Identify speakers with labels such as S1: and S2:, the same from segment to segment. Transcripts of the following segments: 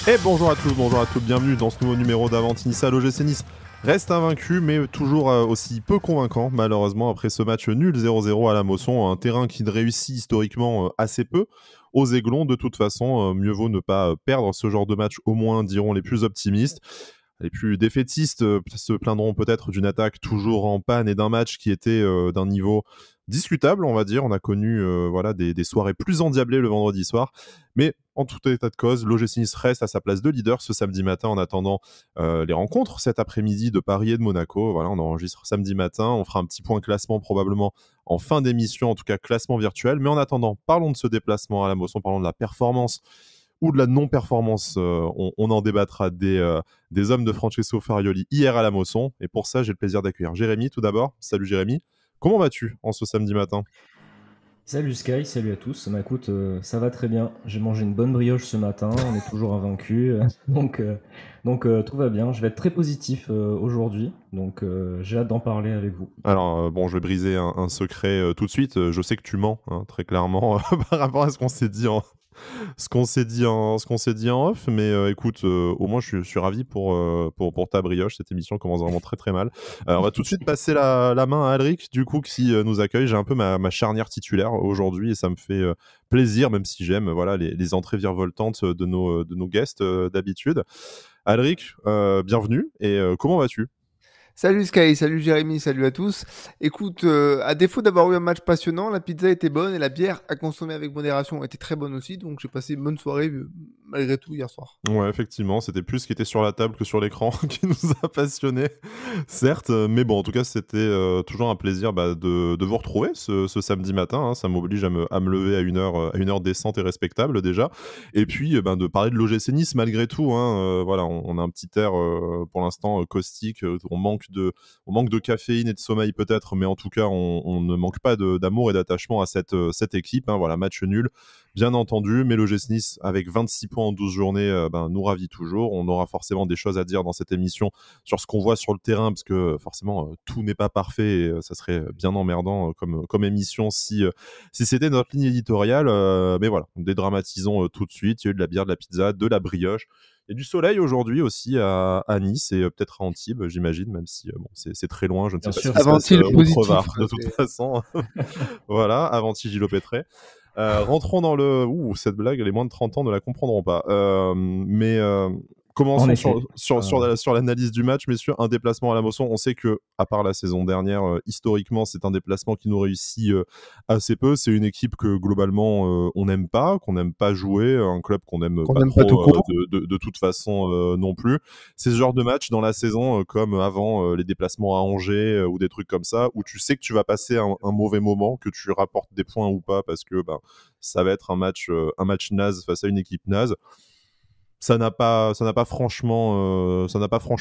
S1: Et bonjour à tous, bienvenue dans ce nouveau numéro d'Avanti Nice. L'OGC Nice reste invaincu, mais toujours aussi peu convaincant, malheureusement, après ce match nul 0-0 à la Mosson, un terrain qui ne réussit historiquement assez peu aux Aiglons. De toute façon, mieux vaut ne pas perdre ce genre de match, au moins, diront les plus optimistes. Les plus défaitistes se plaindront peut-être d'une attaque toujours en panne et d'un match qui était d'un niveau discutable, on va dire. On a connu des soirées plus endiablées le vendredi soir. Mais en tout état de cause, l'OGC Nice reste à sa place de leader ce samedi matin en attendant les rencontres cet après-midi de Paris et de Monaco. Voilà, on enregistre samedi matin. On fera un petit point classement probablement en fin d'émission, en tout cas classement virtuel. Mais en attendant, parlons de ce déplacement à la Mosson, parlons de la performance ou de la non-performance. On en débattra des hommes de Francesco Farioli hier à la Mosson. Et pour ça, j'ai le plaisir d'accueillir Jérémy tout d'abord. Salut Jérémy. Comment vas-tu en ce samedi matin ?
S2: Salut Sky, salut à tous. Bah écoute, ça va très bien. J'ai mangé une bonne brioche ce matin, on est toujours invaincu, tout va bien. Je vais être très positif aujourd'hui, j'ai hâte d'en parler avec vous.
S1: Alors, je vais briser un secret tout de suite. Je sais que tu mens, hein, très clairement, par rapport à ce qu'on s'est dit en off, mais écoute, au moins je suis ravi pour ta brioche. Cette émission commence vraiment très très mal. On va tout de suite passer la main à Alric, du coup, qui nous accueille. J'ai un peu ma charnière titulaire aujourd'hui et ça me fait plaisir, même si j'aime les entrées virevoltantes de nos guests d'habitude. Alric, bienvenue et comment vas-tu ?
S3: Salut Sky, salut Jérémy, salut à tous. Écoute, à défaut d'avoir eu un match passionnant, la pizza était bonne et la bière à consommer avec modération était très bonne aussi, donc j'ai passé une bonne soirée malgré tout hier soir.
S1: Ouais, effectivement, c'était plus ce qui était sur la table que sur l'écran qui nous a passionnés, certes, mais bon, en tout cas, c'était toujours un plaisir de vous retrouver ce samedi matin, hein. Ça m'oblige à me lever à une heure décente et respectable déjà, et puis de parler de l'OGC Nice malgré tout, hein. Voilà, on a un petit air pour l'instant caustique, on manque de caféine et de sommeil peut-être, mais en tout cas, on ne manque pas d'amour et d'attachement à cette équipe, hein. Voilà, match nul, bien entendu, mais l'OGC Nice avec 26 points en 12 journées nous ravit toujours. On aura forcément des choses à dire dans cette émission sur ce qu'on voit sur le terrain, parce que forcément tout n'est pas parfait et ça serait bien emmerdant comme émission si c'était notre ligne éditoriale. Mais voilà, dédramatisons tout de suite. Il y a eu de la bière, de la pizza, de la brioche. Et du soleil aujourd'hui aussi à Nice et peut-être à Antibes, j'imagine, même si c'est très loin. Je ne sais
S2: Bien
S1: pas
S2: sûr.
S1: ce qui se passe
S3: Avant-il positif.
S1: outre-Var, de toute façon. Voilà, avant-il Gilles Pétré. Rentrons dans le... cette blague, les moins de 30 ans ne la comprendront pas. Commençons
S2: En effet.
S1: sur l'analyse du match, messieurs. Un déplacement à la Mosson. On sait que, à part la saison dernière, historiquement, c'est un déplacement qui nous réussit assez peu. C'est une équipe que, globalement, on n'aime pas, qu'on n'aime pas jouer, un club qu'on n'aime
S3: Qu'on
S1: pas
S3: n'aime pas tout
S1: trop
S3: court.
S1: de toute façon non plus. C'est ce genre de match dans la saison, comme avant les déplacements à Angers ou des trucs comme ça, où tu sais que tu vas passer un mauvais moment, que tu rapportes des points ou pas, parce que ça va être un match naze face à une équipe naze. Ça n'a pas franchement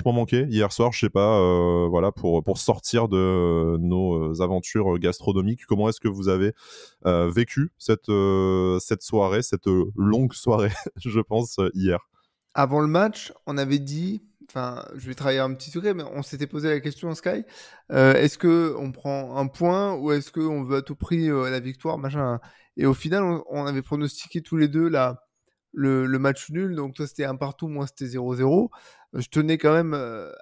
S1: manqué hier soir, je sais pas, pour sortir de nos aventures gastronomiques. Comment est-ce que vous avez vécu cette soirée, cette longue soirée, je pense, hier?
S3: Avant le match, on avait dit, enfin, je vais travailler un petit secret, mais on s'était posé la question Sky, est-ce que on prend un point ou est-ce qu'on veut à tout prix la victoire, machin. Et au final, on avait pronostiqué tous les deux le match nul, donc toi c'était un partout, moi c'était 0-0. Je tenais quand même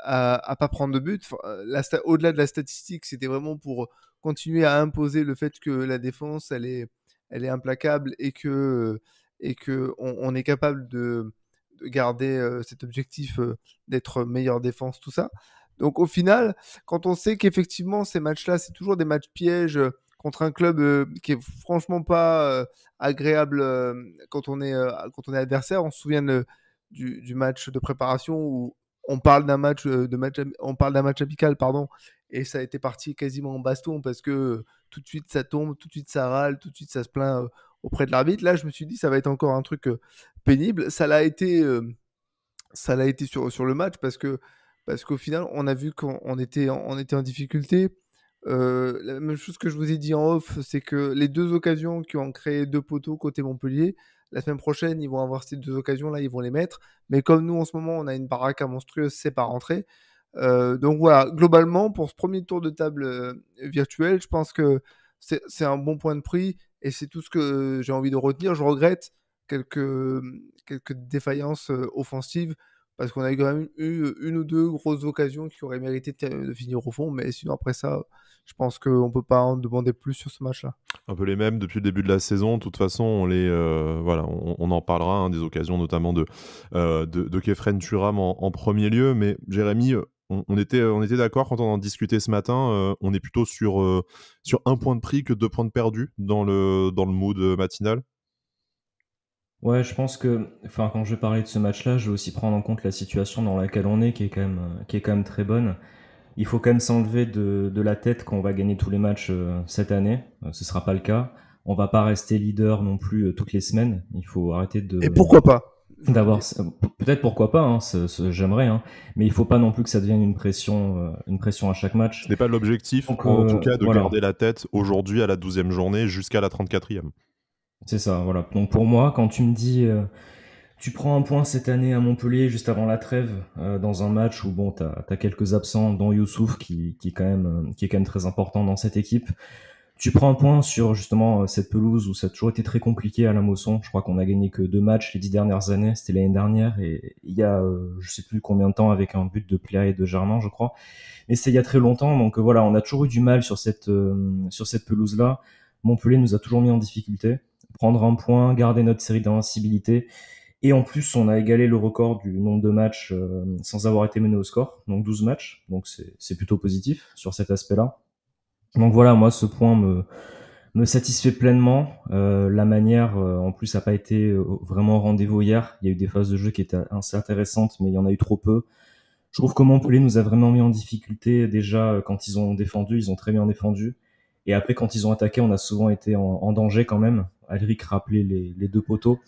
S3: à pas prendre de but. Enfin, au-delà de la statistique, c'était vraiment pour continuer à imposer le fait que la défense elle est implacable et que on est capable de garder cet objectif d'être meilleure défense, tout ça. Donc au final, quand on sait qu'effectivement ces matchs-là, c'est toujours des matchs pièges contre un club qui est franchement pas agréable quand on est adversaire. On se souvient du match de préparation où on parle d'un on parle d'un match amical, pardon, et ça a été parti quasiment en baston parce que tout de suite ça tombe, tout de suite ça râle, tout de suite ça se plaint auprès de l'arbitre. Là, je me suis dit ça va être encore un truc pénible. Ça l'a été sur le match parce qu'au final, on a vu qu'on était on était en difficulté. La même chose que je vous ai dit en off, c'est que les deux occasions qui ont créé deux poteaux côté Montpellier, la semaine prochaine, ils vont avoir ces deux occasions-là, ils vont les mettre. Mais comme nous, en ce moment, on a une baraka monstrueuse, c'est pas rentré. Donc voilà, globalement, pour ce premier tour de table virtuel, je pense que c'est un bon point de prix et c'est tout ce que j'ai envie de retenir. Je regrette quelques défaillances offensives, parce qu'on a quand même eu une ou deux grosses occasions qui auraient mérité de finir au fond, mais sinon après ça, je pense qu'on ne peut pas en demander plus sur ce match-là.
S1: Un peu les mêmes depuis le début de la saison. De toute façon, on en parlera, hein, des occasions notamment de Kefren Turam en premier lieu. Mais Jérémy, on était d'accord quand on en discutait ce matin. On est plutôt sur un point de prix que 2 points de perdu dans le mood matinal.
S2: Ouais, je pense que, enfin, quand je vais parler de ce match-là, je vais aussi prendre en compte la situation dans laquelle on est, qui est quand même très bonne. Il faut quand même s'enlever de la tête qu'on va gagner tous les matchs cette année. Ce sera pas le cas. On va pas rester leader non plus toutes les semaines. Il faut arrêter
S3: Et pourquoi pas?
S2: d'avoir, peut-être pourquoi pas, hein, j'aimerais, hein, mais il faut pas non plus que ça devienne une pression à chaque match.
S1: Ce n'est pas l'objectif,
S2: Donc
S1: en tout cas, de
S2: voilà.
S1: garder la tête aujourd'hui à la 12e journée jusqu'à la 34e.
S2: C'est ça, voilà. Donc pour moi, quand tu me dis tu prends un point cette année à Montpellier juste avant la trêve dans un match où bon t'as quelques absents dont Youssouf qui est quand même très important dans cette équipe. Tu prends un point sur justement cette pelouse où ça a toujours été très compliqué à la Mosson. Je crois qu'on a gagné que 2 matchs les 10 dernières années. C'était l'année dernière et il y a je sais plus combien de temps avec un but de Pléa et de Germain, je crois. Mais c'était il y a très longtemps. Donc voilà, on a toujours eu du mal sur cette pelouse là. Montpellier nous a toujours mis en difficulté. Prendre un point, garder notre série d'invincibilité. Et en plus, on a égalé le record du nombre de matchs sans avoir été mené au score, donc 12 matchs. Donc c'est plutôt positif sur cet aspect-là. Donc voilà, moi ce point me satisfait pleinement. La manière, en plus, n'a pas été vraiment au rendez-vous hier. Il y a eu des phases de jeu qui étaient assez intéressantes, mais il y en a eu trop peu. Je trouve que Montpellier nous a vraiment mis en difficulté déjà quand ils ont défendu, ils ont très bien défendu. Et après, quand ils ont attaqué, on a souvent été en danger quand même. Alric rappelait les 2 poteaux.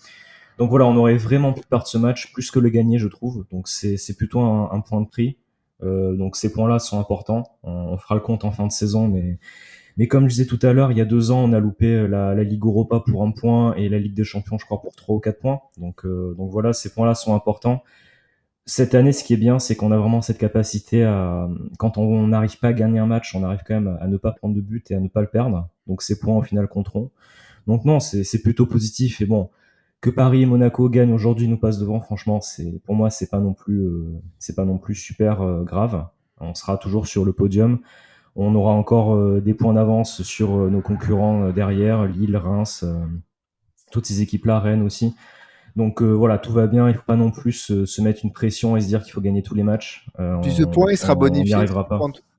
S2: Donc voilà, on aurait vraiment pu perdre ce match plus que le gagner, je trouve. Donc c'est plutôt un point de prix. Donc ces points-là sont importants. On fera le compte en fin de saison, mais comme je disais tout à l'heure, il y a 2 ans, on a loupé la Ligue Europa pour 1 point et la Ligue des Champions, je crois, pour 3 ou 4 points. Donc voilà, ces points-là sont importants. Cette année, ce qui est bien, c'est qu'on a vraiment cette capacité à, quand on n'arrive pas à gagner un match, on arrive quand même à ne pas prendre de but et à ne pas le perdre. Donc ces points, au final, compteront. Donc non, c'est plutôt positif. Et bon, que Paris et Monaco gagnent aujourd'hui, nous passent devant, franchement, pour moi, c'est pas non plus super grave. On sera toujours sur le podium. On aura encore des points d'avance sur nos concurrents derrière, Lille, Reims, toutes ces équipes-là, Rennes aussi. Donc voilà, tout va bien. Il faut pas non plus se mettre une pression et se dire qu'il faut gagner tous les matchs.
S3: Puis ce point, il sera
S2: On n'y
S3: bonifié.
S2: arrivera pas.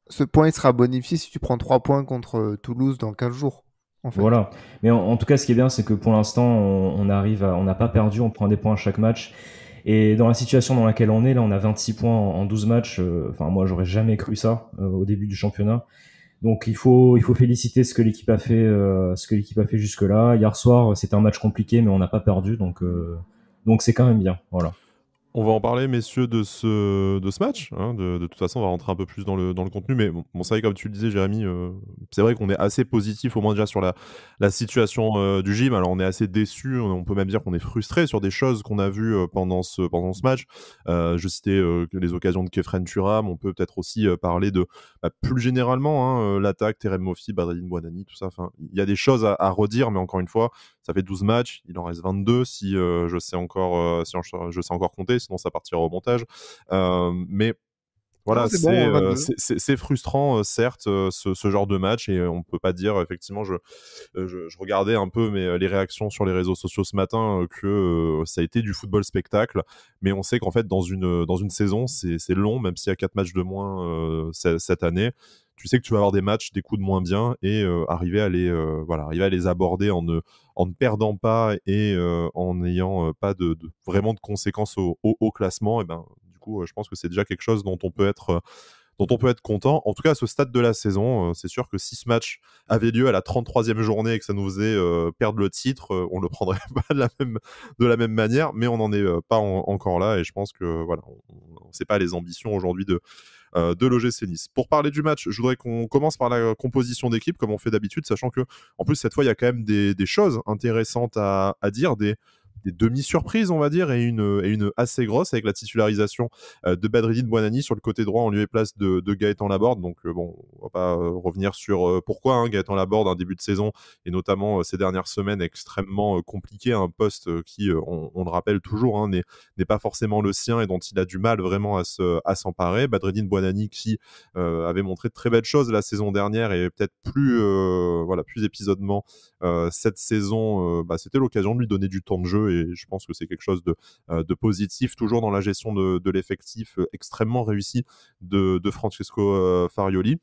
S3: Ce point, il sera bonifié si tu prends 3 points contre Toulouse dans 15 jours, en fait.
S2: Voilà. Mais en tout cas, ce qui est bien, c'est que pour l'instant, on n'a pas perdu, on prend des points à chaque match. Et dans la situation dans laquelle on est, là, on a 26 points en 12 matchs. Enfin, moi, j'aurais jamais cru ça au début du championnat. Donc, il faut féliciter ce que l'équipe a fait jusque-là. Hier soir, c'était un match compliqué, mais on n'a pas perdu. Donc c'est quand même bien. Voilà.
S1: On va en parler, messieurs, de ce match, hein. De toute façon, on va rentrer un peu plus dans le contenu. Mais bon, c'est vrai, comme tu le disais, Jérémy, c'est vrai qu'on est assez positif, au moins déjà sur la situation du gym. Alors, on est assez déçus, on peut même dire qu'on est frustré sur des choses qu'on a vues pendant ce match. Je citais les occasions de Kefren Turam. On peut peut-être aussi parler de, plus généralement, hein, l'attaque, Terem Moffi, Badrine Bouanani, tout ça. Enfin, il y a des choses à redire, mais encore une fois, ça fait 12 matchs, il en reste 22 si je sais encore compter, sinon ça partira au montage. Mais voilà,
S3: Non, c'est bon, 22.
S1: c'est frustrant, certes, ce genre de match, et on peut pas dire, effectivement, je regardais un peu les réactions sur les réseaux sociaux ce matin, que ça a été du football spectacle, mais on sait qu'en fait, dans une saison, c'est long, même s'il y a 4 matchs de moins cette année. Tu sais que tu vas avoir des matchs, des coups de moins bien, et arriver à les aborder en ne perdant pas et en n'ayant pas vraiment de conséquences au classement. Et ben, du coup, je pense que c'est déjà quelque chose dont on peut être content. En tout cas, à ce stade de la saison, c'est sûr que si ce match avait lieu à la 33e journée et que ça nous faisait perdre le titre, on le prendrait pas de la même manière, mais on n'en est pas encore là, et je pense que voilà, on sait pas les ambitions aujourd'hui de l'OGC Nice. Pour parler du match, je voudrais qu'on commence par la composition d'équipe, comme on fait d'habitude, sachant que en plus cette fois il y a quand même des choses intéressantes à dire, demi-surprises, on va dire, et une assez grosse avec la titularisation de Badreddine Bouanani sur le côté droit en lieu et place de Gaëtan Laborde. Donc bon, on va pas revenir sur pourquoi Gaëtan Laborde, un début de saison, et notamment ces dernières semaines extrêmement compliqué, un poste qui, on le rappelle toujours, n'est pas forcément le sien et dont il a du mal vraiment à s'emparer. Badreddine Bouanani qui avait montré de très belles choses la saison dernière et peut-être plus épisodement cette saison, c'était l'occasion de lui donner du temps de jeu et je pense que c'est quelque chose de positif, toujours dans la gestion de l'effectif extrêmement réussi de Francesco Farioli.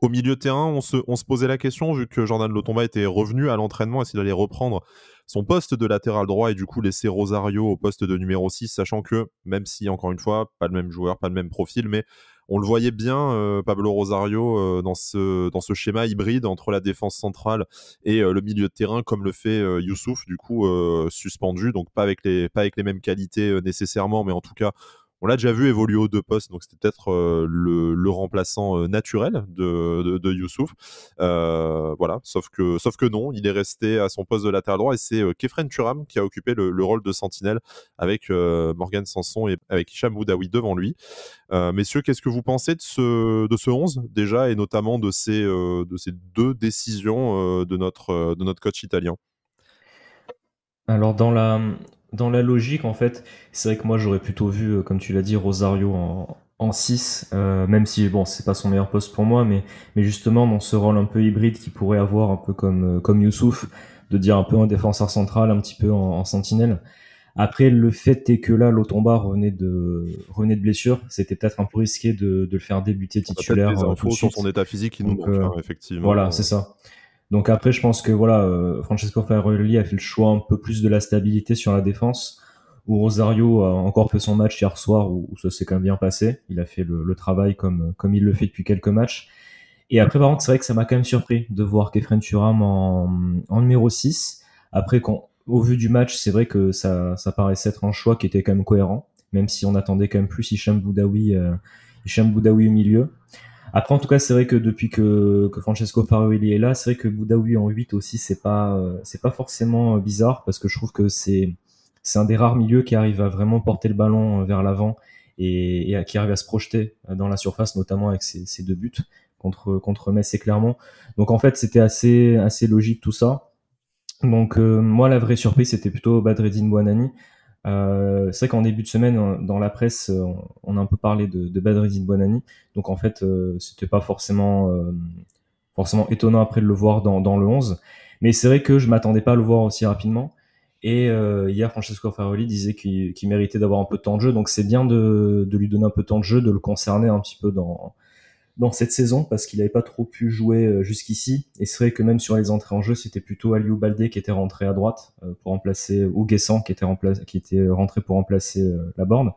S1: Au milieu de terrain, on se posait la question, vu que Jordan Lotomba était revenu à l'entraînement, est-ce qu'il allait reprendre son poste de latéral droit et du coup laisser Rosario au poste de numéro 6, sachant que, même si, encore une fois, pas le même joueur, pas le même profil, mais on le voyait bien, Pablo Rosario, dans ce schéma hybride entre la défense centrale et le milieu de terrain, comme le fait Youssouf, du coup suspendu, donc pas avec les mêmes qualités nécessairement, mais en tout cas, on l'a déjà vu évoluer aux deux postes, donc c'était peut-être le remplaçant naturel de Youssouf. Voilà, sauf que non, il est resté à son poste de latéral droit et c'est Kefren Turam qui a occupé le rôle de sentinelle avec Morgan Sanson et avec Hicham Boudaoui devant lui. Messieurs, qu'est-ce que vous pensez de ce 11 déjà, et notamment de ces deux décisions de notre coach italien?
S2: Alors dans la logique, en fait, c'est vrai que moi j'aurais plutôt vu, comme tu l'as dit, Rosario en 6, même si bon, c'est pas son meilleur poste pour moi, mais justement dans ce rôle un peu hybride qu'il pourrait avoir, un peu comme Youssouf, de dire un peu un défenseur central, un petit peu en sentinelle. Après, le fait est que là, Lotomba revenait de blessure, c'était peut-être un peu risqué de le faire débuter
S1: On a peut-être
S2: titulaire
S1: des
S2: tout de
S1: infos sur
S2: suite.
S1: son état physique qui nous
S2: Donc
S1: manquent, effectivement.
S2: voilà, c'est ça. Donc après, je pense que voilà, Francesco Farioli a fait le choix un peu plus de la stabilité sur la défense, où Rosario a encore fait son match hier soir, où ça s'est quand même bien passé. Il a fait le travail comme il le fait depuis quelques matchs. Et après, par contre, c'est vrai que ça m'a quand même surpris de voir Kefren Turam en numéro 6. Après, au vu du match, c'est vrai que ça paraissait être un choix qui était quand même cohérent, même si on attendait quand même plus Hicham Boudaoui au milieu. Après, en tout cas, c'est vrai que depuis que Francesco Farioli est là, c'est vrai que Boudaoui en 8 aussi, c'est pas forcément bizarre, parce que je trouve que c'est un des rares milieux qui arrive à vraiment porter le ballon vers l'avant et qui arrive à se projeter dans la surface, notamment avec ses deux buts contre Metz et Clermont. Donc en fait, c'était assez logique tout ça. Donc moi, la vraie surprise, c'était plutôt Badreddine Bouanani. C'est vrai qu'en début de semaine, dans la presse, on a un peu parlé de Badreddine Bouanani. Donc en fait, c'était pas forcément étonnant après de le voir dans le 11. Mais c'est vrai que je m'attendais pas à le voir aussi rapidement. Et hier, Francesco Farioli disait qu'il méritait d'avoir un peu de temps de jeu. Donc c'est bien de lui donner un peu de temps de jeu, de le concerner un petit peu dans cette saison, parce qu'il n'avait pas trop pu jouer jusqu'ici. Et c'est vrai que même sur les entrées en jeu, c'était plutôt Aliou Baldé qui était rentré à droite pour remplacer, ou Guessant qui était rentré pour remplacer Laborde.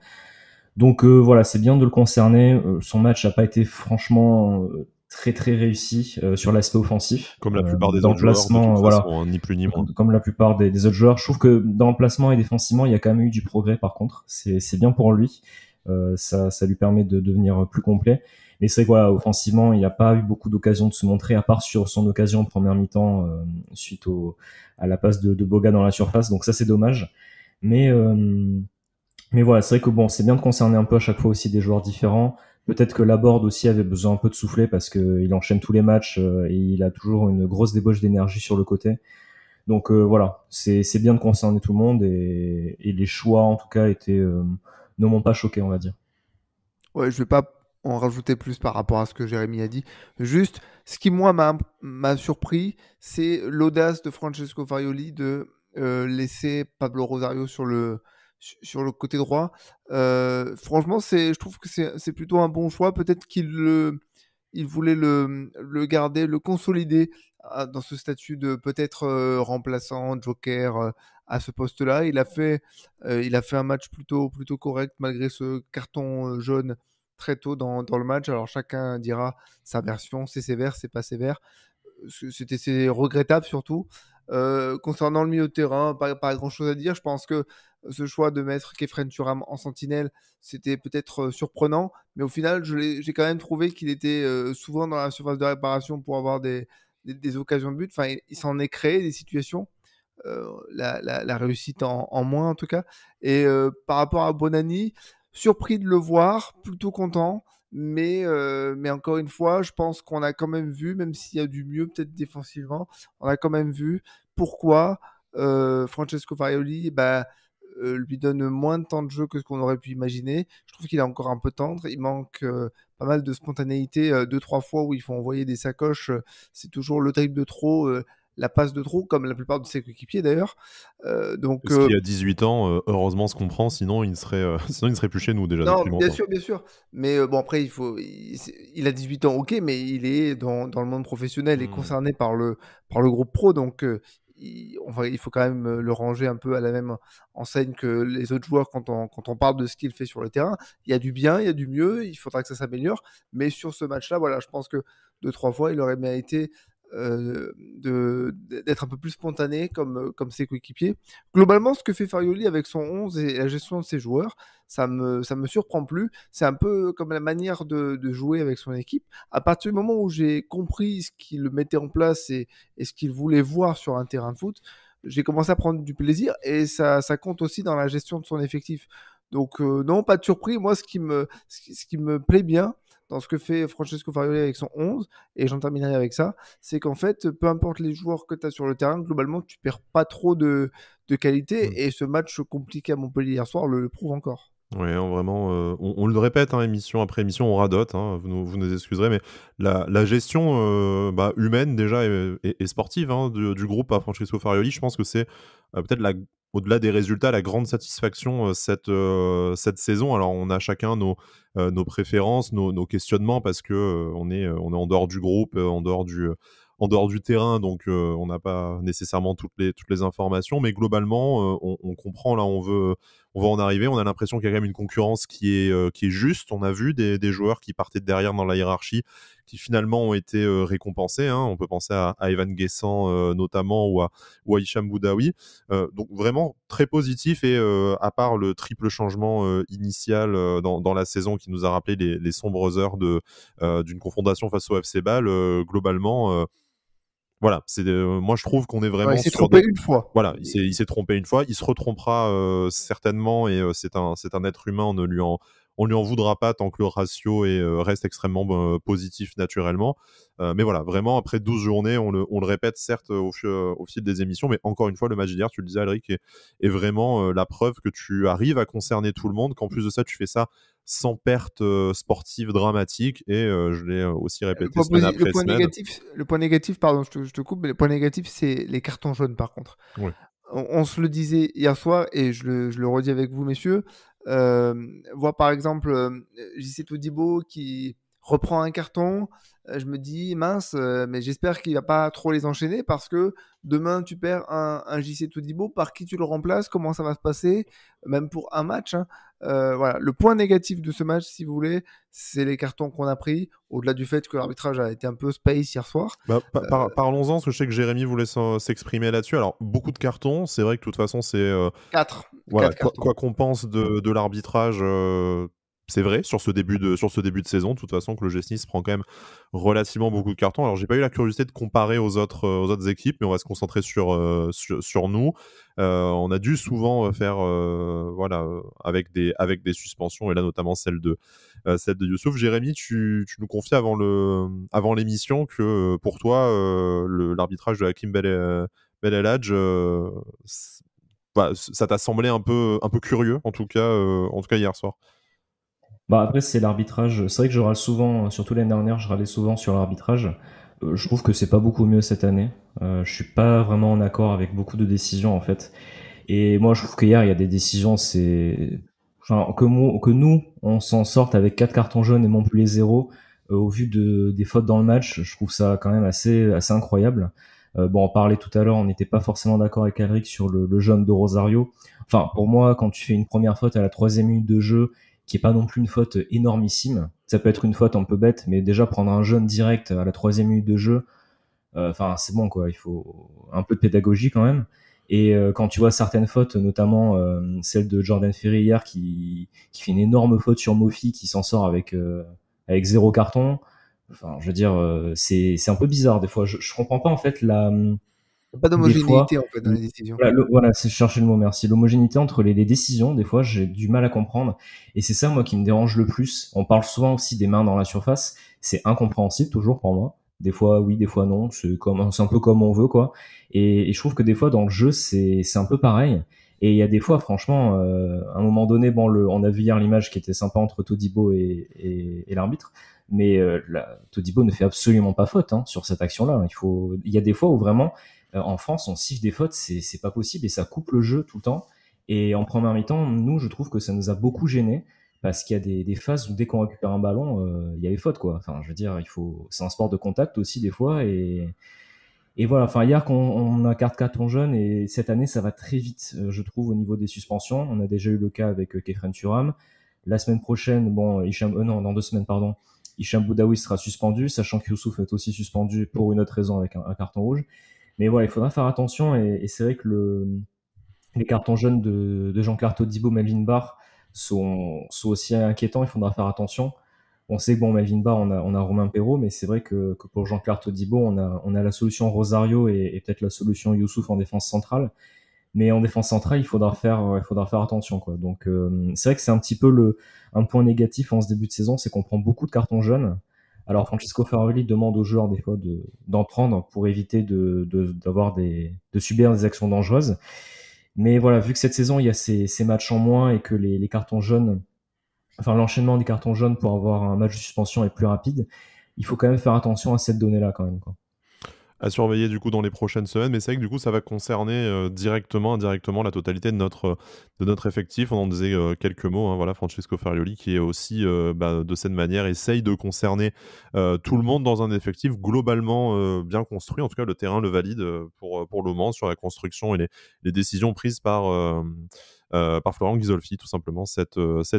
S2: Donc voilà, c'est bien de le concerner. Son match n'a pas été franchement très très réussi sur l'aspect offensif.
S1: Comme la plupart des
S2: Dans le
S1: autres joueurs, de
S2: placement,
S1: toute
S2: voilà,
S1: façon, ni plus ni moins.
S2: comme la plupart des autres joueurs. Je trouve que dans le placement et défensivement, il y a quand même eu du progrès par contre. C'est bien pour lui. Ça lui permet de devenir plus complet. Mais c'est vrai que voilà, offensivement, il n'a pas eu beaucoup d'occasions de se montrer, à part sur son occasion en première mi-temps suite à la passe de Boga dans la surface. Donc ça, c'est dommage. Mais, euh, mais voilà, c'est vrai que bon, c'est bien de concerner un peu à chaque fois aussi des joueurs différents. Peut-être que Laborde aussi avait besoin un peu de souffler parce qu'il enchaîne tous les matchs et il a toujours une grosse débauche d'énergie sur le côté. Donc voilà, c'est bien de concerner tout le monde et les choix en tout cas ne m'ont pas choqué, on va dire.
S3: Ouais, je vais pas en rajouter plus par rapport à ce que Jérémy a dit. Juste, ce qui, moi, m'a surpris, c'est l'audace de Francesco Farioli de laisser Pablo Rosario sur le côté droit. Franchement, je trouve que c'est plutôt un bon choix. Peut-être il voulait le garder, le consolider dans ce statut de peut-être remplaçant, joker à ce poste-là. Il a fait un match plutôt correct malgré ce carton jaune très tôt dans le match. Alors chacun dira sa version, c'est sévère, c'est pas sévère. C'est regrettable surtout. Concernant le milieu de terrain, pas grand chose à dire. Je pense que ce choix de mettre Kefren Turam en sentinelle, c'était peut-être surprenant, mais au final, j'ai quand même trouvé qu'il était souvent dans la surface de réparation pour avoir des occasions de but. Enfin, il s'en est créé des situations. la réussite en moins en tout cas. Et par rapport à Bonani, surpris de le voir, plutôt content. Mais encore une fois, je pense qu'on a quand même vu, même s'il y a du mieux peut-être défensivement, on a quand même vu pourquoi Francesco Farioli lui donne moins de temps de jeu que ce qu'on aurait pu imaginer. Je trouve qu'il est encore un peu tendre. Il manque pas mal de spontanéité. 2-3 fois où il faut envoyer des sacoches, c'est toujours le dribble de trop, la passe de trop, comme la plupart de ses coéquipiers d'ailleurs. Donc,
S1: Parce qu'il a 18 ans, heureusement se comprend, sinon il ne serait, sinon il ne serait plus chez nous déjà
S3: non,
S1: depuis
S3: bien
S1: longtemps.
S3: sûr, bien sûr. Mais bon, après, il a 18 ans, ok, mais il est dans le monde professionnel et
S1: Mmh.
S3: concerné par le groupe pro. Donc, il faut quand même le ranger un peu à la même enseigne que les autres joueurs quand on parle de ce qu'il fait sur le terrain. Il y a du bien, il y a du mieux, il faudra que ça s'améliore. Mais sur ce match-là, voilà, je pense que 2-3 fois, il aurait mérité d'être un peu plus spontané comme ses coéquipiers. Globalement, ce que fait Farioli avec son 11 et la gestion de ses joueurs, ça me surprend plus. C'est un peu comme la manière de jouer avec son équipe. À partir du moment où j'ai compris ce qu'il mettait en place et ce qu'il voulait voir sur un terrain de foot, j'ai commencé à prendre du plaisir et ça compte aussi dans la gestion de son effectif. Donc non, pas de surprise. Moi, ce qui me plaît bien dans ce que fait Francesco Farioli avec son 11, et j'en terminerai avec ça, c'est qu'en fait, peu importe les joueurs que tu as sur le terrain, globalement, tu perds pas trop de
S1: Mmh.
S3: qualité, et ce match compliqué à Montpellier hier soir le prouve encore.
S1: Ouais, hein, vraiment, on le répète, hein, émission après émission, on radote, hein, vous nous excuserez, mais la gestion, humaine déjà et sportive, hein, du groupe à Francesco Farioli, je pense que c'est, peut-être au-delà des résultats, la grande satisfaction, cette saison. Alors on a chacun nos préférences, nos questionnements parce que, on est en dehors du groupe, en dehors du terrain, donc on n'a pas nécessairement toutes les informations, mais globalement, on comprend là où on va en arriver. On a l'impression qu'il y a quand même une concurrence qui est juste. On a vu des joueurs qui partaient de derrière dans la hiérarchie, qui finalement ont été récompensés, hein. On peut penser à Evan Guessant notamment ou à Hicham Boudaoui. Donc vraiment très positif et à part le triple changement initial dans la saison qui nous a rappelé les sombres heures d'une confrontation face au FC Bâle, globalement, voilà, moi je trouve qu'on est
S3: Ouais, il
S1: vraiment
S3: s'est
S1: sur
S3: trompé
S1: des
S3: une fois.
S1: voilà, il s'est trompé une fois, il se retrompera certainement et c'est un être humain, on lui en voudra pas tant que le ratio reste extrêmement positif naturellement. Mais voilà, vraiment après 12 journées, on le répète certes au fil des émissions, mais encore une fois, le match d'hier, tu le disais Alric, est vraiment la preuve que tu arrives à concerner tout le monde, qu'en plus de ça, tu fais ça sans perte sportive dramatique et je l'ai aussi répété semaine après semaine.
S3: Le point négatif, pardon, je te coupe, mais le point négatif, c'est les cartons jaunes par contre.
S1: Ouais.
S3: On se le disait hier soir et je le redis avec vous, messieurs. Voir par exemple JC Todibo qui reprend un carton, je me dis mince, mais j'espère qu'il va pas trop les enchaîner parce que demain tu perds un JC Todibo, par qui tu le remplaces, comment ça va se passer, même pour un match, hein. Voilà, le point négatif de ce match, si vous voulez, c'est les cartons qu'on a pris, au-delà du fait que l'arbitrage a été un peu space hier soir.
S1: Bah, parlons-en, parce que je sais que Jérémy voulait s'exprimer là-dessus. Alors, beaucoup de cartons, c'est vrai que de toute façon, c'est
S3: 4
S1: voilà,
S3: cartons.
S1: quoi qu'on pense de l'arbitrage, c'est vrai sur ce début de saison, de toute façon, que le GS Nice prend quand même relativement beaucoup de cartons. Alors, j'ai pas eu la curiosité de comparer aux autres équipes, mais on va se concentrer sur nous. On a dû souvent faire voilà, avec des suspensions, et là notamment celle de Youssouf. Jérémy, tu nous confiais avant l'émission que pour toi, l'arbitrage de Hakim Belhadj, ça t'a semblé un peu curieux, en tout cas hier soir.
S2: Bah après, c'est l'arbitrage. C'est vrai que je râle souvent, surtout l'année dernière, je râlais souvent sur l'arbitrage. Je trouve que c'est pas beaucoup mieux cette année. Je suis pas vraiment en accord avec beaucoup de décisions en fait. Et moi, je trouve qu'hier, il y a des décisions, enfin, que nous, on s'en sorte avec 4 cartons jaunes et Montpellier 0, au vu des fautes dans le match, je trouve ça quand même assez incroyable. Bon, on parlait tout à l'heure, on n'était pas forcément d'accord avec Alric sur le jaune de Rosario. Enfin, pour moi, quand tu fais une première faute à la 3e minute de jeu, qui est pas non plus une faute énormissime, ça peut être une faute un peu bête, mais déjà prendre un jaune direct à la 3e minute de jeu, enfin, c'est bon, quoi. Il faut un peu de pédagogie quand même. Et quand tu vois certaines fautes, notamment celle de Jordan Ferry hier, qui fait une énorme faute sur Mofi, qui s'en sort avec 0 carton. Enfin, je veux dire, c'est un peu bizarre des fois. Je comprends pas en fait
S3: Pas
S2: des fois,
S3: d'homogénéité en fait dans les décisions.
S2: voilà, c'est chercher le mot, merci. L'homogénéité entre les décisions, des fois, j'ai du mal à comprendre. Et c'est ça, moi, qui me dérange le plus. On parle souvent aussi des mains dans la surface. C'est incompréhensible, toujours, pour moi. Des fois, oui, des fois, non. C'est un peu comme on veut, quoi. Et je trouve que des fois, dans le jeu, c'est un peu pareil. Et il y a des fois, franchement, à un moment donné, bon, on a vu hier l'image qui était sympa entre Todibo et l'arbitre. Mais Todibo ne fait absolument pas faute sur cette action-là. Il y a des fois où vraiment, en France, on siffle des fautes, c'est pas possible et ça coupe le jeu tout le temps. Et en première mi-temps, nous, je trouve que ça nous a beaucoup gênés parce qu'il y a des phases où dès qu'on récupère un ballon, il y a des fautes, quoi. Enfin, je veux dire, c'est un sport de contact aussi des fois et voilà. Enfin, hier, on a carte carton jaune et cette année, ça va très vite, je trouve, au niveau des suspensions. On a déjà eu le cas avec Kefren Turam. La semaine prochaine, bon, non, dans 2 semaines, pardon, Hicham Boudaoui sera suspendu, sachant que Youssouf est aussi suspendu pour une autre raison avec un carton rouge. Mais voilà, il faudra faire attention et c'est vrai que les cartons jaunes de Jean-Claire Todibo, Melvin Barr sont aussi inquiétants, il faudra faire attention. On sait que bon, Melvin Barr, on a Romain Perrault, mais c'est vrai que pour Jean-Claire Todibo, on a la solution Rosario et peut-être la solution Youssouf en défense centrale. Mais en défense centrale, il faudra faire attention, quoi. Donc, c'est vrai que c'est un petit peu un point négatif en ce début de saison, c'est qu'on prend beaucoup de cartons jaunes. Alors, Francesco Ferrari demande aux joueurs des fois d'en prendre pour éviter de subir des actions dangereuses. Mais voilà, vu que cette saison, il y a ces matchs en moins et que les cartons jaunes, enfin, l'enchaînement des cartons jaunes pour avoir un match de suspension est plus rapide, il faut quand même faire attention à cette donnée-là, quand même, quoi.
S1: À surveiller du coup dans les prochaines semaines, mais c'est vrai que du coup ça va concerner directement, indirectement la totalité de notre effectif. On en disait quelques mots, hein, voilà, Francesco Farioli qui est aussi de cette manière essaye de concerner tout le monde dans un effectif globalement bien construit. En tout cas, le terrain le valide pour le moment sur la construction et les décisions prises par Florent Ghisolfi tout simplement cet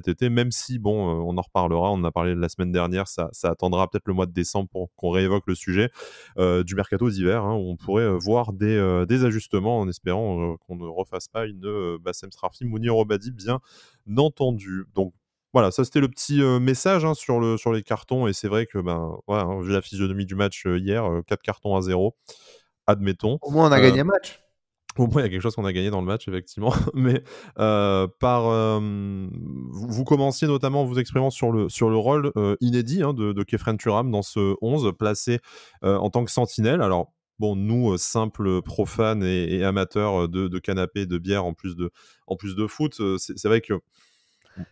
S1: été, même si bon on en reparlera, on en a parlé la semaine dernière, ça attendra peut-être le mois de décembre pour qu'on réévoque le sujet du mercato d'hiver, hein, où on pourrait voir des ajustements en espérant qu'on ne refasse pas une Bassem Srafi, Mounir Obadi, bien entendu. Donc voilà, ça c'était le petit message sur les cartons, et c'est vrai que voilà, hein, vu la physionomie du match hier, 4 cartons à 0, admettons.
S3: Au moins, on a gagné un match.
S1: Au moins, il y a quelque chose qu'on a gagné dans le match, effectivement. Mais vous commenciez notamment en vous exprimant sur le rôle inédit de Kefren Turam dans ce 11, placé en tant que sentinelle. Alors, bon, nous, simples profanes et amateurs de canapé, de bière, en plus de foot, c'est vrai que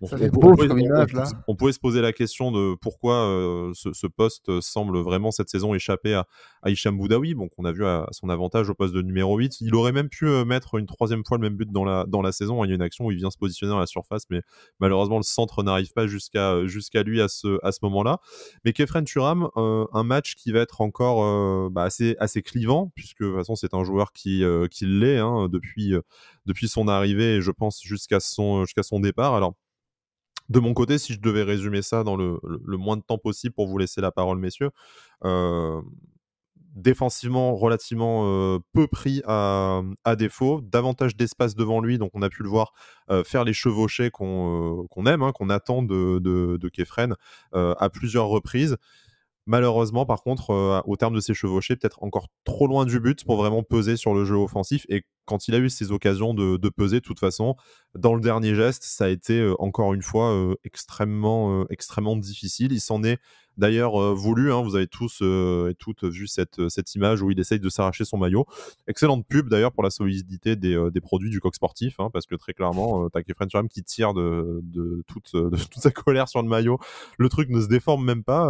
S3: Ça fait pauvre comme image, là.
S1: on pouvait se poser la question de pourquoi ce poste semble vraiment cette saison échapper à Hicham Boudaoui, bon, qu'on a vu à son avantage au poste de numéro 8. Il aurait même pu mettre une troisième fois le même but dans la saison. Il y a une action où il vient se positionner dans la surface, mais malheureusement le centre n'arrive pas jusqu'à lui à ce moment-là. Mais Kefren Turam, un match qui va être encore assez clivant, puisque de toute façon c'est un joueur qui l'est depuis son arrivée et je pense jusqu'à son départ. Alors, de mon côté, si je devais résumer ça dans le moins de temps possible pour vous laisser la parole, messieurs, euh, défensivement relativement peu pris à défaut, davantage d'espace devant lui, donc on a pu le voir faire les chevauchés qu'on aime, hein, qu'on attend de Kefren à plusieurs reprises. Malheureusement, par contre, au terme de ses chevauchés, peut-être encore trop loin du but pour vraiment peser sur le jeu offensif. Et quand il a eu ces occasions de peser, de toute façon, dans le dernier geste, ça a été encore une fois extrêmement difficile. Il s'en est d'ailleurs voulu, hein, vous avez tous et toutes vu cette image où il essaye de s'arracher son maillot. Excellente pub d'ailleurs pour la solidité des produits du coq sportif, hein, parce que très clairement, t'as Kefren Turam qui tire de toute sa colère sur le maillot. Le truc ne se déforme même pas.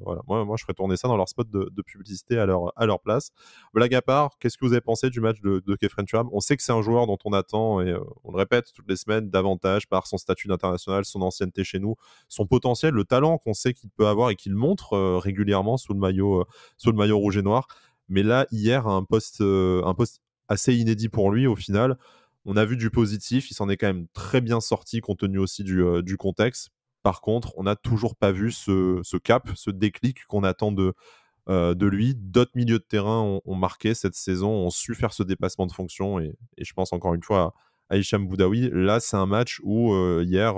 S1: Voilà. Moi, je ferais tourner ça dans leur spot de publicité à leur place. Blague à part, qu'est-ce que vous avez pensé du match de Kefren Turam? On sait que c'est un joueur dont on attend, et on le répète toutes les semaines, davantage par son statut d'international, son ancienneté chez nous, son potentiel, le talent qu'on sait qu'il peut avoir et qu'il montre régulièrement sous le maillot rouge et noir. Mais là, hier, un poste assez inédit pour lui au final. On a vu du positif, il s'en est quand même très bien sorti compte tenu aussi du contexte. Par contre, on n'a toujours pas vu ce cap, ce déclic qu'on attend de lui. D'autres milieux de terrain ont marqué cette saison, ont su faire ce dépassement de fonction, et je pense encore une fois à Hicham Boudaoui. Là, c'est un match où hier,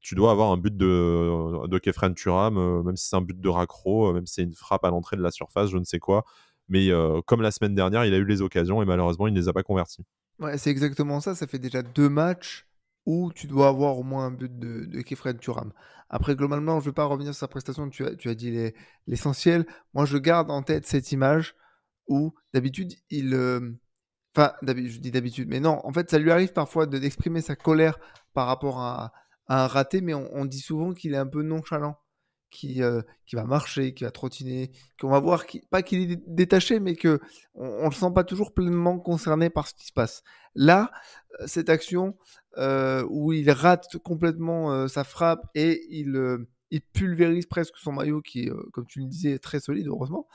S1: tu dois avoir un but de Kefren Turam, même si c'est un but de raccro, même si c'est une frappe à l'entrée de la surface, je ne sais quoi. Mais comme la semaine dernière, il a eu les occasions et malheureusement, il ne les a pas converties.
S3: Ouais, c'est exactement ça. Ça fait déjà 2 matchs où tu dois avoir au moins un but de Khéphren Thuram. Après, globalement, je ne vais pas revenir sur sa prestation. Tu as dit l'essentiel. Moi, je garde en tête cette image où d'habitude, enfin, je dis d'habitude, mais non, en fait, ça lui arrive parfois d'exprimer sa colère par rapport à un raté, mais on dit souvent qu'il est un peu nonchalant, qui va marcher, qui va trottiner, qu'on va voir, pas qu'il est détaché, mais que on le sent pas toujours pleinement concerné par ce qui se passe. Là, cette action où il rate complètement sa frappe et il pulvérise presque son maillot qui est, comme tu le disais, très solide, heureusement.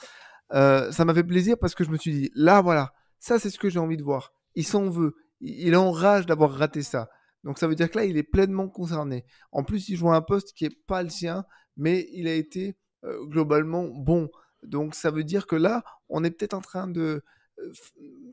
S3: Ça m'a fait plaisir parce que je me suis dit, là, voilà, ça, c'est ce que j'ai envie de voir. Il s'en veut. Il est en rage d'avoir raté ça. Donc ça veut dire que là, il est pleinement concerné. En plus, il joue à un poste qui n'est pas le sien, mais il a été globalement bon. Donc ça veut dire que là, on est peut-être en train de...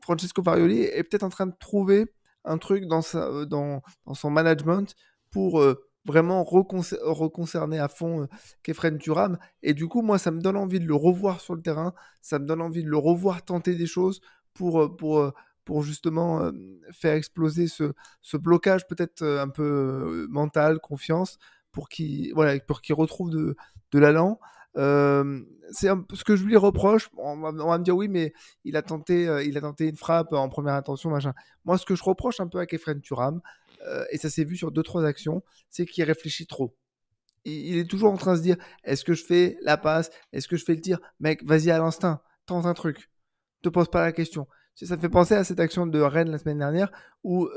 S3: Francesco Farioli est peut-être en train de trouver un truc dans son management pour vraiment reconcerner à fond Kefren Turam. Et du coup, moi, ça me donne envie de le revoir sur le terrain. Ça me donne envie de le revoir tenter des choses pour justement faire exploser ce blocage peut-être un peu mental, confiance, pour qu'il retrouve de l'allant. C'est ce que je lui reproche. On va me dire oui, mais il a tenté une frappe en première intention, machin. Moi, ce que je reproche un peu à Kefren Turam, et ça s'est vu sur 2-3 actions, c'est qu'il réfléchit trop. Il est toujours en train de se dire, est-ce que je fais la passe? Est-ce que je fais le tir? Mec, vas-y à l'instinct, tente un truc. Te pose pas la question. Ça me fait penser à cette action de Rennes la semaine dernière, où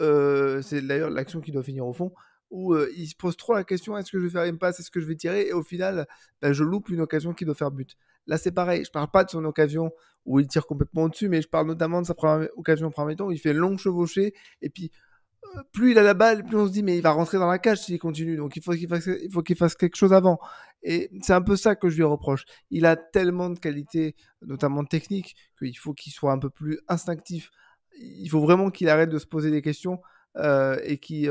S3: c'est d'ailleurs l'action qui doit finir au fond, où il se pose trop la question, est-ce que je vais faire une passe, est-ce que je vais tirer? Et au final, je loupe une occasion qui doit faire but. Là, c'est pareil. Je parle pas de son occasion où il tire complètement au-dessus, mais je parle notamment de sa première occasion en premier temps où il fait long chevauché, et puis plus il a la balle, plus on se dit mais il va rentrer dans la cage s'il continue. Donc il faut qu'il fasse quelque chose avant. Et c'est un peu ça que je lui reproche. Il a tellement de qualités, notamment techniques, qu'il faut qu'il soit un peu plus instinctif. Il faut vraiment qu'il arrête de se poser des questions et qu'il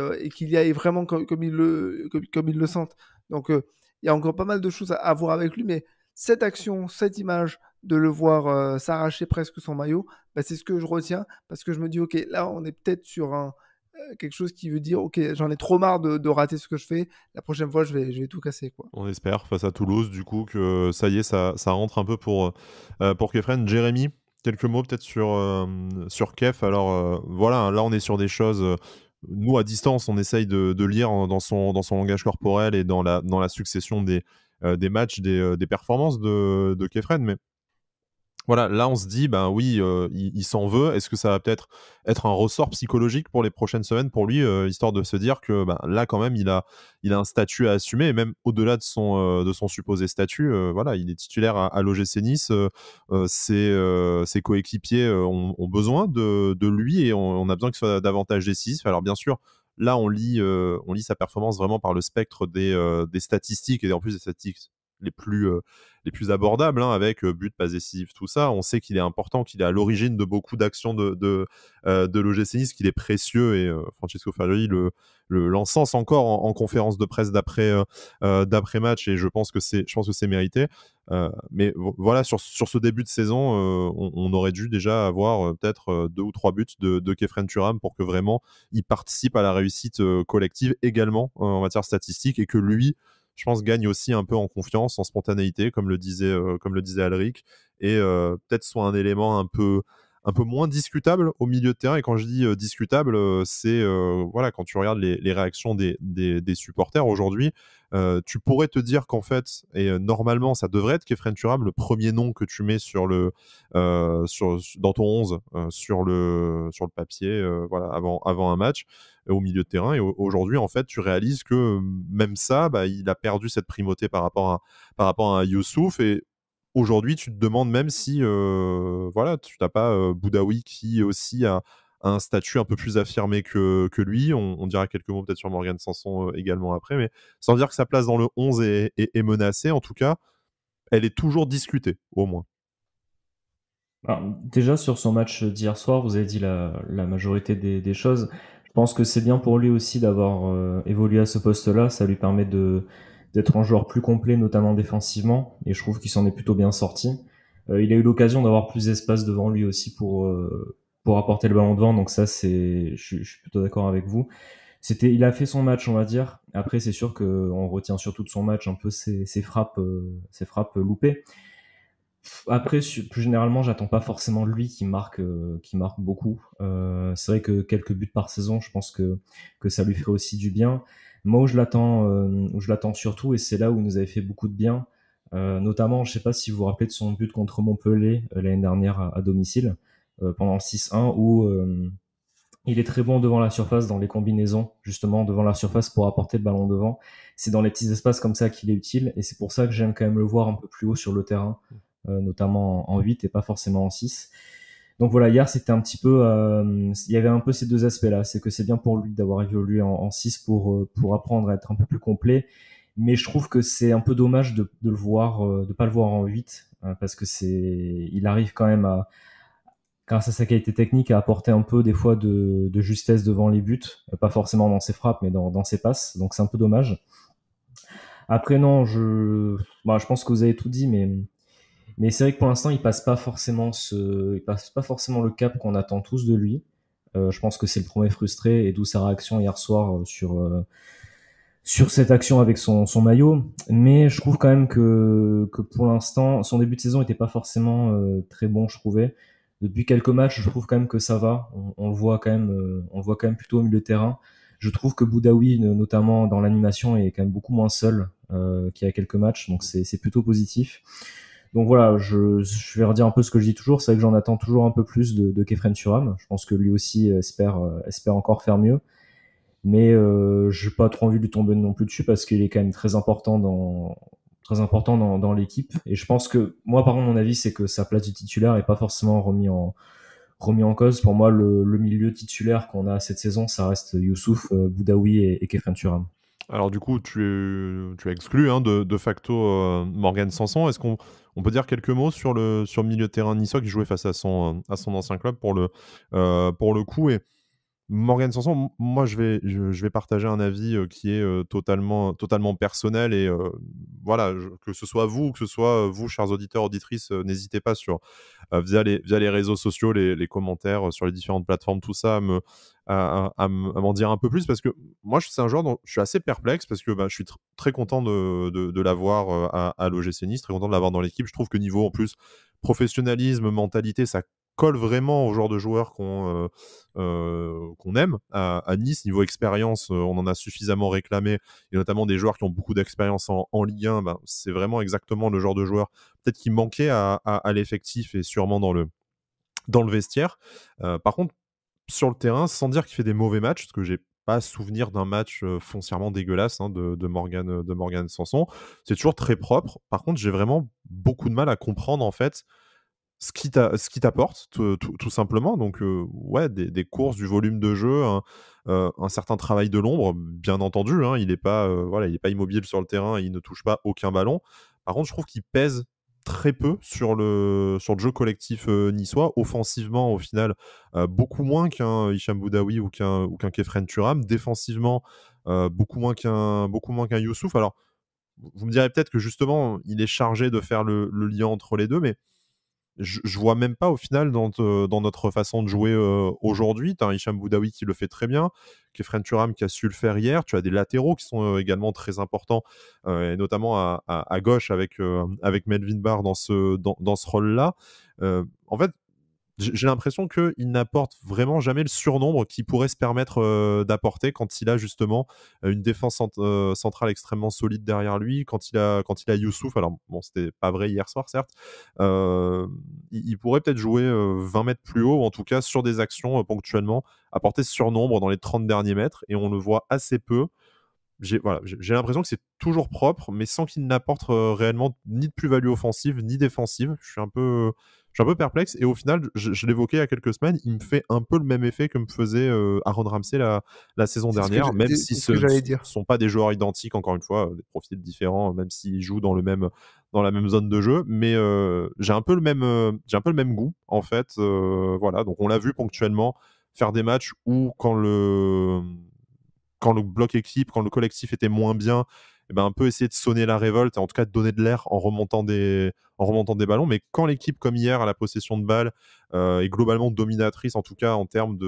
S3: y aille vraiment comme il le sente. Donc il y a encore pas mal de choses à voir avec lui, mais cette action, cette image de le voir s'arracher presque son maillot, bah, c'est ce que je retiens parce que je me dis ok, là on est peut-être sur quelque chose qui veut dire ok, j'en ai trop marre de rater ce que je fais, la prochaine fois je vais tout casser, quoi.
S1: On espère face à Toulouse du coup que ça y est, ça rentre un peu pour Kefren. Jérémy, quelques mots peut-être sur Kef. Alors voilà, là on est sur des choses, nous à distance on essaye de lire dans son langage corporel et dans la succession des matchs, des performances de Kefren, mais voilà, là on se dit, ben oui, il s'en veut. Est-ce que ça va peut-être être un ressort psychologique pour les prochaines semaines pour lui, histoire de se dire que ben, là quand même il a un statut à assumer, et même au-delà de son supposé statut, voilà, il est titulaire à l'OGC Nice, ses coéquipiers ont besoin de lui et on a besoin qu'il soit davantage décisif. Alors bien sûr, là on lit sa performance vraiment par le spectre des statistiques et en plus des statistiques les plus abordables, hein, avec but, passe décisive, tout ça. On sait qu'il est important, qu'il est à l'origine de beaucoup d'actions de l'OGC Nice, qu'il est précieux et Francesco Farioli l'encense encore en conférence de presse d'après match et je pense que c'est mérité. Mais voilà, sur ce début de saison, on aurait dû déjà avoir peut-être 2 ou 3 buts de Kefren Turam pour que vraiment il participe à la réussite collective également en matière statistique et que lui, je pense, gagne aussi un peu en confiance, en spontanéité, comme le disait Alric, et peut-être soit un élément un peu moins discutable au milieu de terrain. Et quand je dis discutable, c'est voilà, quand tu regardes les réactions des supporters aujourd'hui, tu pourrais te dire qu'en fait, et normalement ça devrait être Kefren Turam le premier nom que tu mets dans ton 11 sur le papier, voilà, avant un match au milieu de terrain. Et aujourd'hui, en fait, tu réalises que même ça, bah, il a perdu cette primauté par rapport à Youssouf. Et aujourd'hui, tu te demandes même si voilà, tu n'as pas Boudaoui qui aussi a un statut un peu plus affirmé que lui. On dira quelques mots peut-être sur Morgan Sanson également après, mais sans dire que sa place dans le 11 est menacée, en tout cas, elle est toujours discutée, au moins.
S2: Alors, déjà, sur son match d'hier soir, vous avez dit la majorité des choses. Je pense que c'est bien pour lui aussi d'avoir évolué à ce poste-là. Ça lui permet d'être un joueur plus complet, notamment défensivement. Et je trouve qu'il s'en est plutôt bien sorti. Il a eu l'occasion d'avoir plus d'espace devant lui aussi pour apporter le ballon devant. Donc ça, je suis plutôt d'accord avec vous. Il a fait son match, on va dire. Après, c'est sûr qu'on retient surtout de son match un peu ses frappes loupées. Après, plus généralement, j'attends pas forcément de lui qui marque beaucoup. C'est vrai que quelques buts par saison, je pense que ça lui ferait aussi du bien. Moi, où je l'attends surtout, et c'est là où il nous avait fait beaucoup de bien, notamment, je sais pas si vous vous rappelez de son but contre Montpellier l'année dernière à domicile, pendant le 6-1, où il est très bon devant la surface, dans les combinaisons, justement, devant la surface pour apporter le ballon devant. C'est dans les petits espaces comme ça qu'il est utile, et c'est pour ça que j'aime quand même le voir un peu plus haut sur le terrain, notamment en 8 et pas forcément en 6. Donc voilà, hier c'était un petit peu, il y avait un peu ces deux aspects-là. C'est que c'est bien pour lui d'avoir évolué en 6 pour apprendre à être un peu plus complet, mais je trouve que c'est un peu dommage de le voir, de pas le voir en 8, parce que il arrive quand même grâce à sa qualité technique, à apporter un peu des fois de justesse devant les buts, pas forcément dans ses frappes, mais dans ses passes. Donc c'est un peu dommage. Après non, je pense que vous avez tout dit, mais c'est vrai que pour l'instant il passe pas forcément le cap qu'on attend tous de lui. Je pense que c'est le premier frustré, et d'où sa réaction hier soir sur cette action avec son maillot. Mais je trouve quand même que pour l'instant, son début de saison n'était pas forcément très bon, je trouvais. Depuis quelques matchs, je trouve quand même que ça va. On le voit quand même, on le voit quand même plutôt au milieu de terrain. Je trouve que Boudaoui, notamment dans l'animation, est quand même beaucoup moins seul qu'il y a quelques matchs, donc c'est plutôt positif. Donc voilà, je vais redire un peu ce que je dis toujours, c'est vrai que j'en attends toujours un peu plus de Kefren Turam. Je pense que lui aussi espère encore faire mieux. Mais j'ai pas trop envie de lui tomber non plus dessus parce qu'il est quand même très important dans l'équipe. Et je pense que moi, par contre, mon avis, c'est que sa place de titulaire est pas forcément remis en cause. Pour moi, le milieu titulaire qu'on a cette saison, ça reste Youssouf, Boudaoui et Kefren Turam.
S1: Alors du coup, tu as exclu de facto Morgan Sanson. Est-ce qu'on peut dire quelques mots sur le milieu de terrain niçois qui jouait face à son ancien club pour le coup? Et Morgan Sanson, moi je vais partager un avis qui est totalement personnel et voilà, que ce soit vous ou que ce soit vous, chers auditeurs, auditrices, n'hésitez pas via les réseaux sociaux, les commentaires sur les différentes plateformes, tout ça, à m'en dire un peu plus parce que moi c'est un joueur dont je suis assez perplexe parce que je suis très content de l'avoir à l'OGC Nice, très content de l'avoir dans l'équipe. Je trouve que niveau en plus professionnalisme, mentalité, ça colle vraiment au genre de joueur qu'on aime à Nice. Niveau expérience, on en a suffisamment réclamé, et notamment des joueurs qui ont beaucoup d'expérience en Ligue 1. C'est vraiment exactement le genre de joueur peut-être qui manquait à l'effectif et sûrement dans le vestiaire. Par contre, sur le terrain, sans dire qu'il fait des mauvais matchs, parce que j'ai pas souvenir d'un match foncièrement dégueulasse de Morgan Sanson. C'est toujours très propre. Par contre, j'ai vraiment beaucoup de mal à comprendre en fait ce qui t'apporte, tout simplement. Donc, ouais, des courses, du volume de jeu, un certain travail de l'ombre, bien entendu. Hein, il n'est pas, voilà, il est pas immobile sur le terrain, il ne touche pas aucun ballon. Par contre, je trouve qu'il pèse très peu sur le jeu collectif niçois. Offensivement, au final, beaucoup moins qu'un Hicham Boudaoui ou qu'un Kefren Turam. Défensivement, beaucoup moins qu'un Youssouf. Alors, vous me direz peut-être que justement, il est chargé de faire le lien entre les deux, mais je vois même pas au final dans notre façon de jouer aujourd'hui. Tu as un Hicham Boudaoui qui le fait très bien, Kefren Turam qui a su le faire hier. Tu as des latéraux qui sont également très importants, et notamment à gauche avec Melvin Barr dans ce rôle-là. En fait, j'ai l'impression qu'il n'apporte vraiment jamais le surnombre qu'il pourrait se permettre d'apporter quand il a justement une défense centrale extrêmement solide derrière lui, quand il a Youssouf. Alors bon, c'était pas vrai hier soir certes, il pourrait peut-être jouer 20 mètres plus haut, ou en tout cas sur des actions ponctuellement, apporter ce surnombre dans les 30 derniers mètres, et on le voit assez peu. J'ai l'impression que c'est toujours propre, mais sans qu'il n'apporte réellement ni de plus-value offensive ni défensive. Je suis un peu perplexe, et au final, je l'évoquais il y a quelques semaines, il me fait un peu le même effet que me faisait Aaron Ramsey la saison dernière, même si
S3: C'est ce
S1: ce
S3: que
S1: ne
S3: j'allais dire.
S1: sont pas des joueurs identiques, encore une fois, des profils différents, même s'ils jouent dans la même zone de jeu. Mais j'ai un peu le même goût, en fait. Voilà, donc on l'a vu ponctuellement faire des matchs où quand le bloc équipe, quand le collectif était moins bien, un peu essayer de sonner la révolte, en tout cas de donner de l'air en remontant des ballons. Mais quand l'équipe, comme hier, a la possession de balle, est globalement dominatrice, en tout cas en termes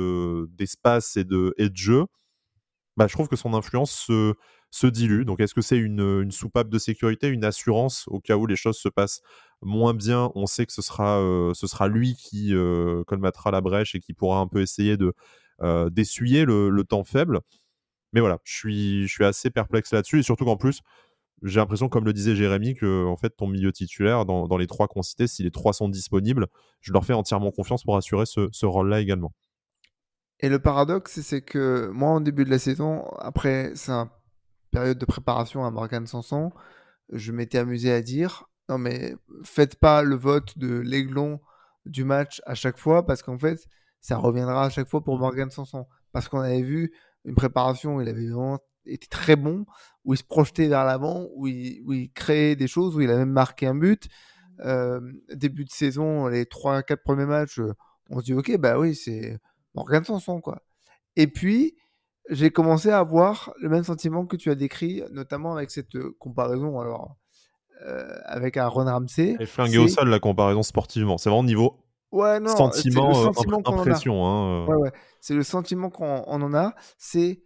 S1: d'espace et de jeu, je trouve que son influence se dilue. Donc, est-ce que c'est une soupape de sécurité, une assurance au cas où les choses se passent moins bien? On sait que ce sera lui qui colmatera la brèche et qui pourra un peu essayer d'essuyer le temps faible. Mais voilà, je suis assez perplexe là-dessus. Et surtout qu'en plus, j'ai l'impression, comme le disait Jérémy, que en fait, ton milieu titulaire, dans les 3 qu'on citait, si les 3 sont disponibles, je leur fais entièrement confiance pour assurer ce rôle-là également.
S3: Et le paradoxe, c'est que moi, en début de la saison, après sa période de préparation à Morgan Sanson, je m'étais amusé à dire non, mais faites pas le vote de l'aiglon du match à chaque fois, parce qu'en fait, ça reviendra à chaque fois pour Morgan Sanson. Parce qu'on avait vu une préparation où il avait vraiment été très bon, où il se projetait vers l'avant, où il créait des choses, où il a même marqué un but. Début de saison, les 3-4 premiers matchs, on se dit ok, bah oui, c'est Morgan Sanson, quoi. Et puis, j'ai commencé à avoir le même sentiment que tu as décrit, notamment avec cette comparaison avec Aaron Ramsey.
S1: Et flingué au sol, la comparaison sportivement. C'est vraiment niveau
S3: Non, c'est le
S1: sentiment,
S3: sentiment qu'on en a.
S1: impression.
S3: Ouais. C'est le sentiment qu'on en a. C'est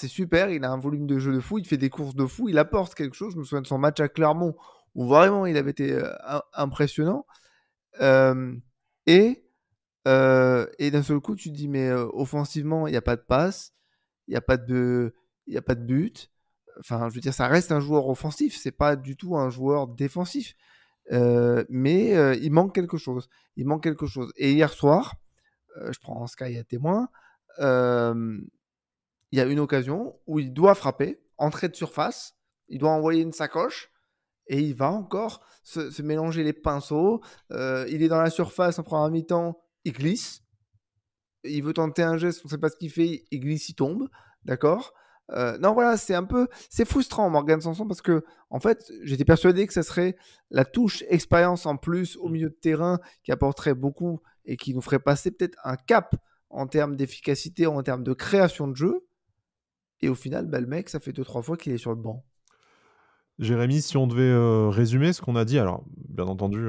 S3: super, il a un volume de jeu de fou, il fait des courses de fou, il apporte quelque chose. Je me souviens de son match à Clermont où vraiment il avait été impressionnant. Et d'un seul coup, tu te dis, mais offensivement, il n'y a pas de passe, il n'y a pas de but. Enfin, je veux dire, ça reste un joueur offensif, c'est pas du tout un joueur défensif. Mais il manque quelque chose. Il manque quelque chose. Et hier soir, je prends Sky à témoin, il y a une occasion où il doit frapper, entrée de surface, il doit envoyer une sacoche, et il va encore se mélanger les pinceaux. Il est dans la surface en première mi-temps, il glisse. Il veut tenter un geste, on ne sait pas ce qu'il fait, il glisse, il tombe. D'accord. Non, voilà, c'est frustrant, Morgan Sanson, parce que, en fait, j'étais persuadé que ça serait la touche expérience en plus au milieu de terrain qui apporterait beaucoup et qui nous ferait passer peut-être un cap en termes d'efficacité, en termes de création de jeu. Et au final, le mec, ça fait 2-3 fois qu'il est sur le banc.
S1: Jérémy, si on devait résumer ce qu'on a dit, alors bien entendu,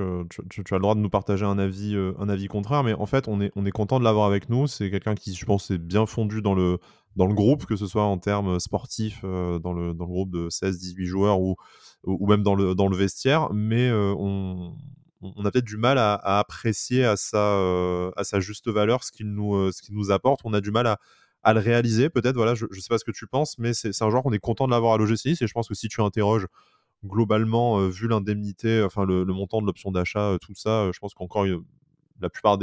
S1: tu as le droit de nous partager un avis contraire, mais en fait, on est content de l'avoir avec nous. C'est quelqu'un qui, je pense, est bien fondu dans le groupe, que ce soit en termes sportifs, dans le groupe de 16-18 joueurs ou même dans le vestiaire, mais on a peut-être du mal à apprécier à sa juste valeur ce qu'il nous apporte. On a du mal à le réaliser, peut-être. Voilà, je ne sais pas ce que tu penses, mais c'est un joueur qu'on est content de l'avoir à l'OGC Nice, et je pense que si tu interroges globalement, vu l'indemnité, enfin le montant de l'option d'achat, tout ça, je pense qu'encore la plupart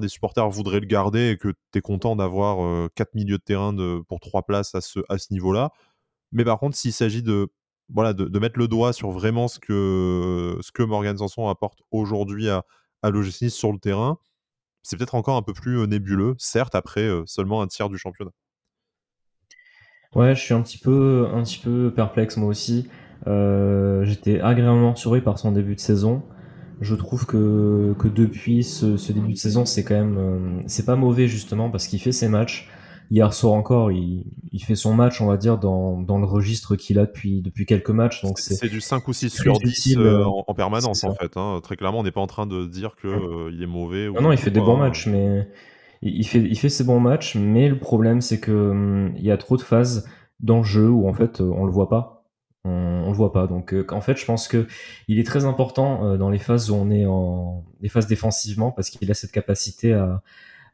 S1: des supporters voudraient le garder, et que tu es content d'avoir 4 milieux de terrain pour 3 places à ce niveau-là. Mais par contre, s'il s'agit de mettre le doigt sur vraiment ce que Morgan Sanson apporte aujourd'hui à l'OGC Nice sur le terrain, c'est peut-être encore un peu plus nébuleux, certes, après seulement un tiers du championnat.
S2: Ouais, je suis un petit peu perplexe moi aussi. J'étais agréablement surpris par son début de saison. Je trouve que depuis ce début de saison, c'est quand même, c'est pas mauvais justement parce qu'il fait ses matchs. Hier soir encore, il fait son match, on va dire, dans le registre qu'il a depuis quelques matchs. Donc
S1: C'est du 5 ou 6
S2: très
S1: sur 10
S2: utile.
S1: en permanence,
S2: C'est
S1: en
S2: ça.
S1: fait. Très clairement, on n'est pas en train de dire qu'il est mauvais.
S2: Non, il fait des bons
S1: quoi, hein.
S2: matchs, mais il fait ses bons matchs. Mais le problème, c'est que il y a trop de phases dans le jeu où en fait on le voit pas. On le voit pas. Donc en fait, je pense que il est très important dans les phases où on est en les phases défensivement parce qu'il a cette capacité à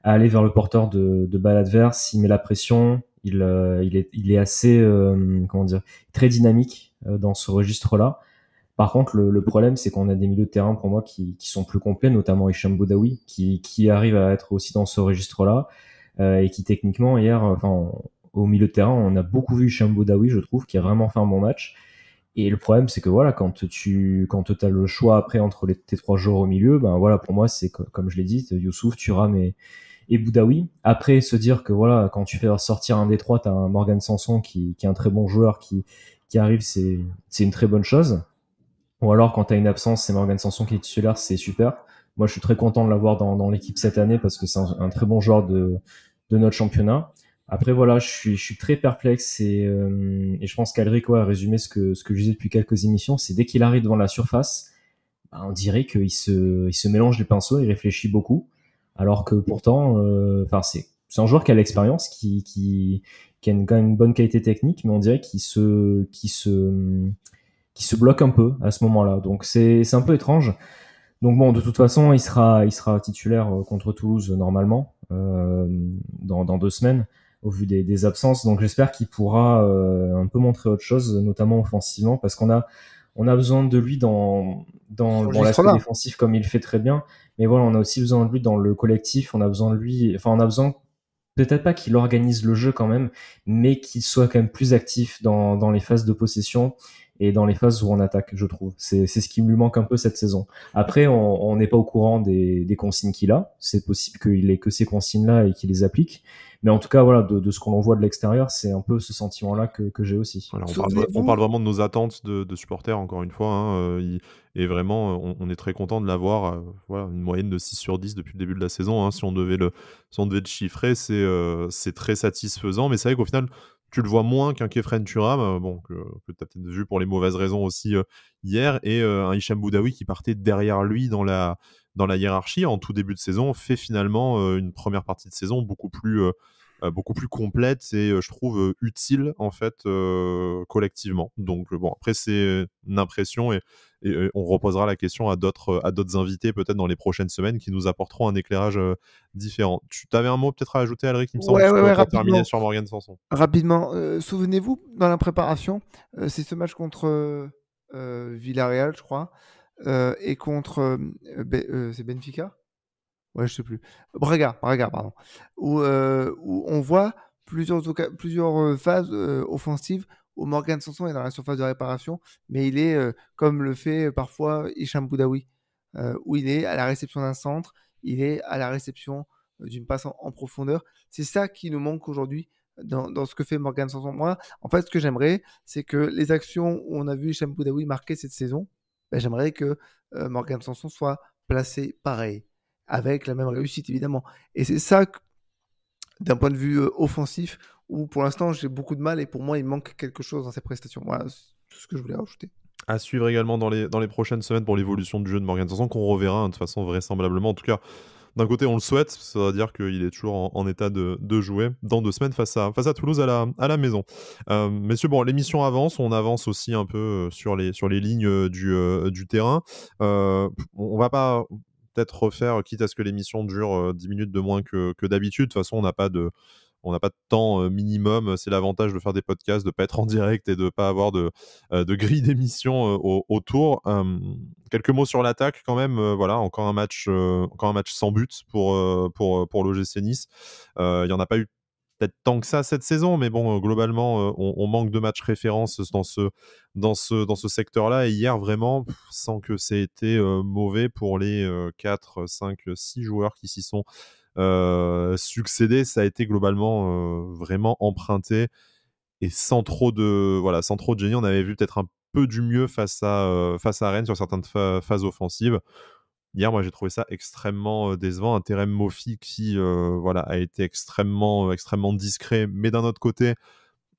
S2: aller vers le porteur de balle adverse. Il met la pression. Il est assez comment dire, très dynamique dans ce registre-là. Par contre, le problème, c'est qu'on a des milieux de terrain pour moi qui sont plus complets, notamment Hicham Boudaoui, qui arrive à être aussi dans ce registre-là et qui techniquement hier, enfin, au milieu de terrain, on a beaucoup vu Hicham Boudaoui, je trouve, qui a vraiment fait un bon match. Et le problème, c'est que voilà, quand tu as le choix après entre tes 3 joueurs au milieu, ben voilà, pour moi, c'est comme je l'ai dit, Youssouf, Thuram et Boudaoui. Après, se dire que voilà, quand tu fais sortir un des 3, t'as un Morgan Sanson qui est un très bon joueur qui arrive, c'est une très bonne chose. Ou alors, quand tu as une absence, c'est Morgan Sanson qui est titulaire, c'est super. Moi, je suis très content de l'avoir dans l'équipe cette année parce que c'est un très bon joueur de notre championnat. Après voilà, je suis très perplexe et je pense qu'Alrico a résumé ce que je disais depuis quelques émissions, c'est dès qu'il arrive devant la surface, bah, on dirait il se mélange les pinceaux, il réfléchit beaucoup, alors que pourtant, enfin c'est un joueur qui a l'expérience, qui a quand même une bonne qualité technique, mais on dirait qu'il se bloque un peu à ce moment-là. Donc c'est un peu étrange. Donc bon, de toute façon, il sera titulaire contre Toulouse normalement dans 2 semaines au vu des absences. Donc j'espère qu'il pourra un peu montrer autre chose, notamment offensivement, parce on a besoin de lui
S3: Ce
S2: dans l'aspect
S3: registre-là.
S2: défensif comme il fait très bien. Mais voilà, on a aussi besoin de lui dans le collectif. On a besoin de lui. Enfin, on a besoin peut-être pas qu'il organise le jeu quand même, mais qu'il soit quand même plus actif dans les phases de possession et dans les phases où on attaque, je trouve. C'est ce qui lui manque un peu cette saison. Après, on n'est pas au courant des consignes qu'il a. C'est possible qu'il ait que ces consignes-là et qu'il les applique. Mais en tout cas, voilà, de ce qu'on en voit de l'extérieur, c'est un peu ce sentiment-là que j'ai aussi.
S1: Voilà, on parle
S3: Souvenez-vous,
S1: vraiment de nos attentes de supporters, encore une fois, hein, et vraiment, on est très content de l'avoir, voilà, une moyenne de 6 sur 10 depuis le début de la saison, hein. Si on devait le chiffrer, c'est très satisfaisant, mais c'est vrai qu'au final, tu le vois moins qu'un Kefren Turam, bon, que tu as peut-être vu pour les mauvaises raisons aussi hier, et un Hicham Boudaoui qui partait derrière lui dans la hiérarchie en tout début de saison, fait finalement une première partie de saison beaucoup plus complète et je trouve utile en fait collectivement. Donc bon, après c'est une impression et on reposera la question à d'autres invités peut-être dans les prochaines semaines qui nous apporteront un éclairage différent. Tu avais un mot peut-être à ajouter, Alric, il me semble,
S3: ouais, ouais, ouais,
S1: pour terminer
S3: rapidement.
S1: sur Morgan Sanson.
S3: Rapidement, souvenez-vous, dans la préparation, c'est ce match contre Villarreal, je crois, et contre c'est Benfica? Ouais, je sais plus. Braga, pardon. Où on voit plusieurs phases offensives où Morgan Sanson est dans la surface de réparation, mais il est comme le fait parfois Hicham Boudaoui, où il est à la réception d'un centre, il est à la réception d'une passe en profondeur. C'est ça qui nous manque aujourd'hui dans ce que fait Morgan Sanson. Moi, en fait, ce que j'aimerais, c'est que les actions où on a vu Hicham Boudaoui marquer cette saison, ben, j'aimerais que Morgan Sanson soit placé pareil avec la même réussite, évidemment. Et c'est ça, d'un point de vue offensif, où pour l'instant j'ai beaucoup de mal et pour moi il manque quelque chose dans ses prestations. Voilà, c'est tout ce que je voulais rajouter.
S1: À suivre également dans les prochaines semaines pour l'évolution du jeu de Morgan Sanson, qu'on reverra hein, de toute façon vraisemblablement. En tout cas, d'un côté, on le souhaite, ça veut dire qu'il est toujours en état de jouer dans 2 semaines face à Toulouse à la maison. Messieurs, bon, l'émission avance, on avance aussi un peu sur les lignes du terrain. On va pas peut-être refaire, quitte à ce que l'émission dure 10 minutes de moins que d'habitude. De toute façon, on n'a pas de temps minimum. C'est l'avantage de faire des podcasts, de ne pas être en direct et de ne pas avoir de grille d'émission autour. Quelques mots sur l'attaque quand même. Voilà, encore un match sans but pour l'OGC Nice. Il n'y en a pas eu peut-être tant que ça cette saison, mais bon, globalement, on manque de matchs références dans ce secteur-là. Et hier, vraiment, sans que ça ait été mauvais pour les 4, 5, 6 joueurs qui s'y sont succédé, ça a été globalement vraiment emprunté et sans trop de génie. On avait vu peut-être un peu du mieux face à Rennes sur certaines phases offensives. Hier, moi, j'ai trouvé ça extrêmement décevant. Un Terem Moffi qui voilà, a été extrêmement discret, mais d'un autre côté,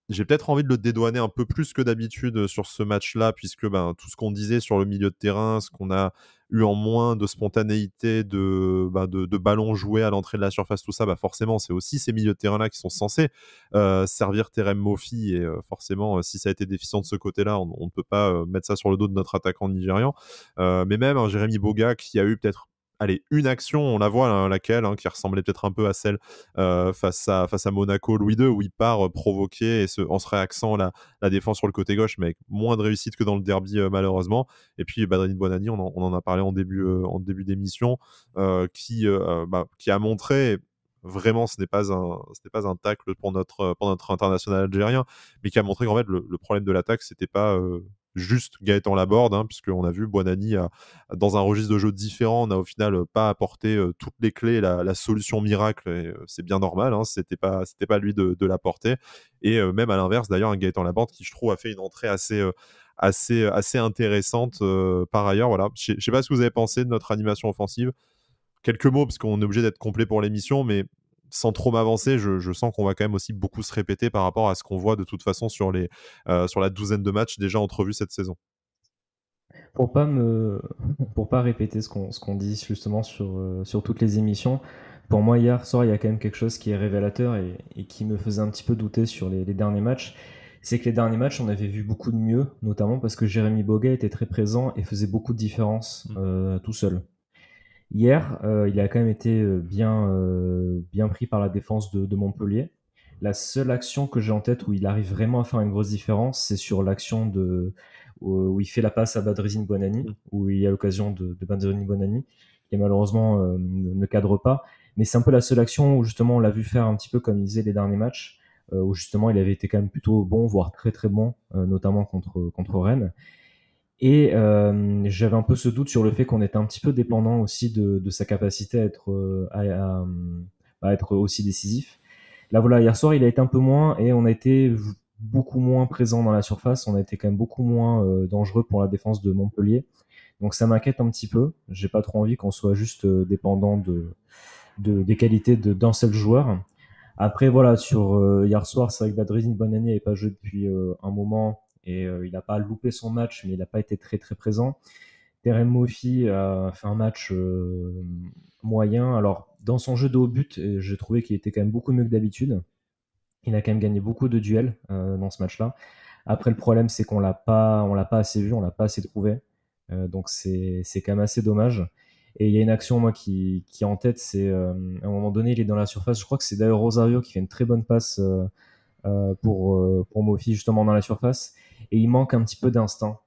S1: j'ai peut-être envie de le dédouaner un peu plus que d'habitude sur ce match-là, puisque ben, tout ce qu'on disait sur le milieu de terrain, ce qu'on a eu en moins de spontanéité, de ballons joués à l'entrée de la surface, tout ça, bah forcément, c'est aussi ces milieux de terrain-là qui sont censés servir Terem Moffi. Et forcément, si ça a été déficient de ce côté-là, on ne peut pas mettre ça sur le dos de notre attaquant nigérian. Mais même un Jérémy Boga qui a eu peut-être une action, on la voit, hein, laquelle, hein, qui ressemblait peut-être un peu à celle face à Monaco, Louis II, où il part provoquer en se réaxant la défense sur le côté gauche, mais avec moins de réussite que dans le derby, malheureusement. Et puis Badrine Bonani, on en a parlé en début d'émission, qui a montré. Vraiment, ce n'est pas un tacle pour notre international algérien, mais qui a montré qu'en fait, le problème de l'attaque, c'était pas juste Gaëtan Laborde, hein, puisqu'on a vu Bonani dans un registre de jeu différent, on n'a au final pas apporté toutes les clés, la solution miracle, et c'est bien normal, hein, c'était pas à lui de l'apporter. Et même à l'inverse, d'ailleurs, un Gaëtan Laborde qui, je trouve, a fait une entrée assez intéressante par ailleurs. Voilà. Je sais pas ce que vous avez pensé de notre animation offensive. Quelques mots, parce qu'on est obligé d'être complet pour l'émission, mais sans trop m'avancer, je sens qu'on va quand même aussi beaucoup se répéter par rapport à ce qu'on voit de toute façon sur la douzaine de matchs déjà entrevus cette saison.
S2: Pour pas me, pour pas répéter ce qu'on dit justement sur toutes les émissions, pour moi hier soir il y a quand même quelque chose qui est révélateur et qui me faisait un petit peu douter sur les derniers matchs. C'est que les derniers matchs on avait vu beaucoup de mieux, notamment parce que Jérémy Boga était très présent et faisait beaucoup de différence tout seul. Hier, il a quand même été bien pris par la défense de Montpellier. La seule action que j'ai en tête où il arrive vraiment à faire une grosse différence, c'est sur l'action où il fait la passe à Badrine Bonani, où il y a l'occasion de Badrine Bonani, qui malheureusement ne cadre pas. Mais c'est un peu la seule action où justement on l'a vu faire un petit peu comme il faisait les derniers matchs, où justement il avait été quand même plutôt bon, voire très très bon, notamment contre Rennes. Et j'avais un peu ce doute sur le fait qu'on était un petit peu dépendant aussi de sa capacité à être aussi décisif. Là voilà, hier soir il a été un peu moins et on a été beaucoup moins présent dans la surface, on a été quand même beaucoup moins dangereux pour la défense de Montpellier. Donc ça m'inquiète un petit peu, j'ai pas trop envie qu'on soit juste dépendant des qualités d'un seul joueur. Après voilà, sur hier soir, c'est vrai que Badrine Bonani n'avait pas joué depuis un moment et il n'a pas loupé son match, mais il n'a pas été très très présent. Terem Moffi a fait un match moyen. Alors, dans son jeu de haut but, j'ai trouvé qu'il était quand même beaucoup mieux que d'habitude. Il a quand même gagné beaucoup de duels dans ce match-là. Après, le problème, c'est qu'on on l'a pas assez vu, on l'a pas assez trouvé. Donc, c'est quand même assez dommage. Et il y a une action, moi, qui est en tête, c'est à un moment donné, il est dans la surface. Je crois que c'est d'ailleurs Rosario qui fait une très bonne passe pour Mofi justement dans la surface et il manque un petit peu d'instinct.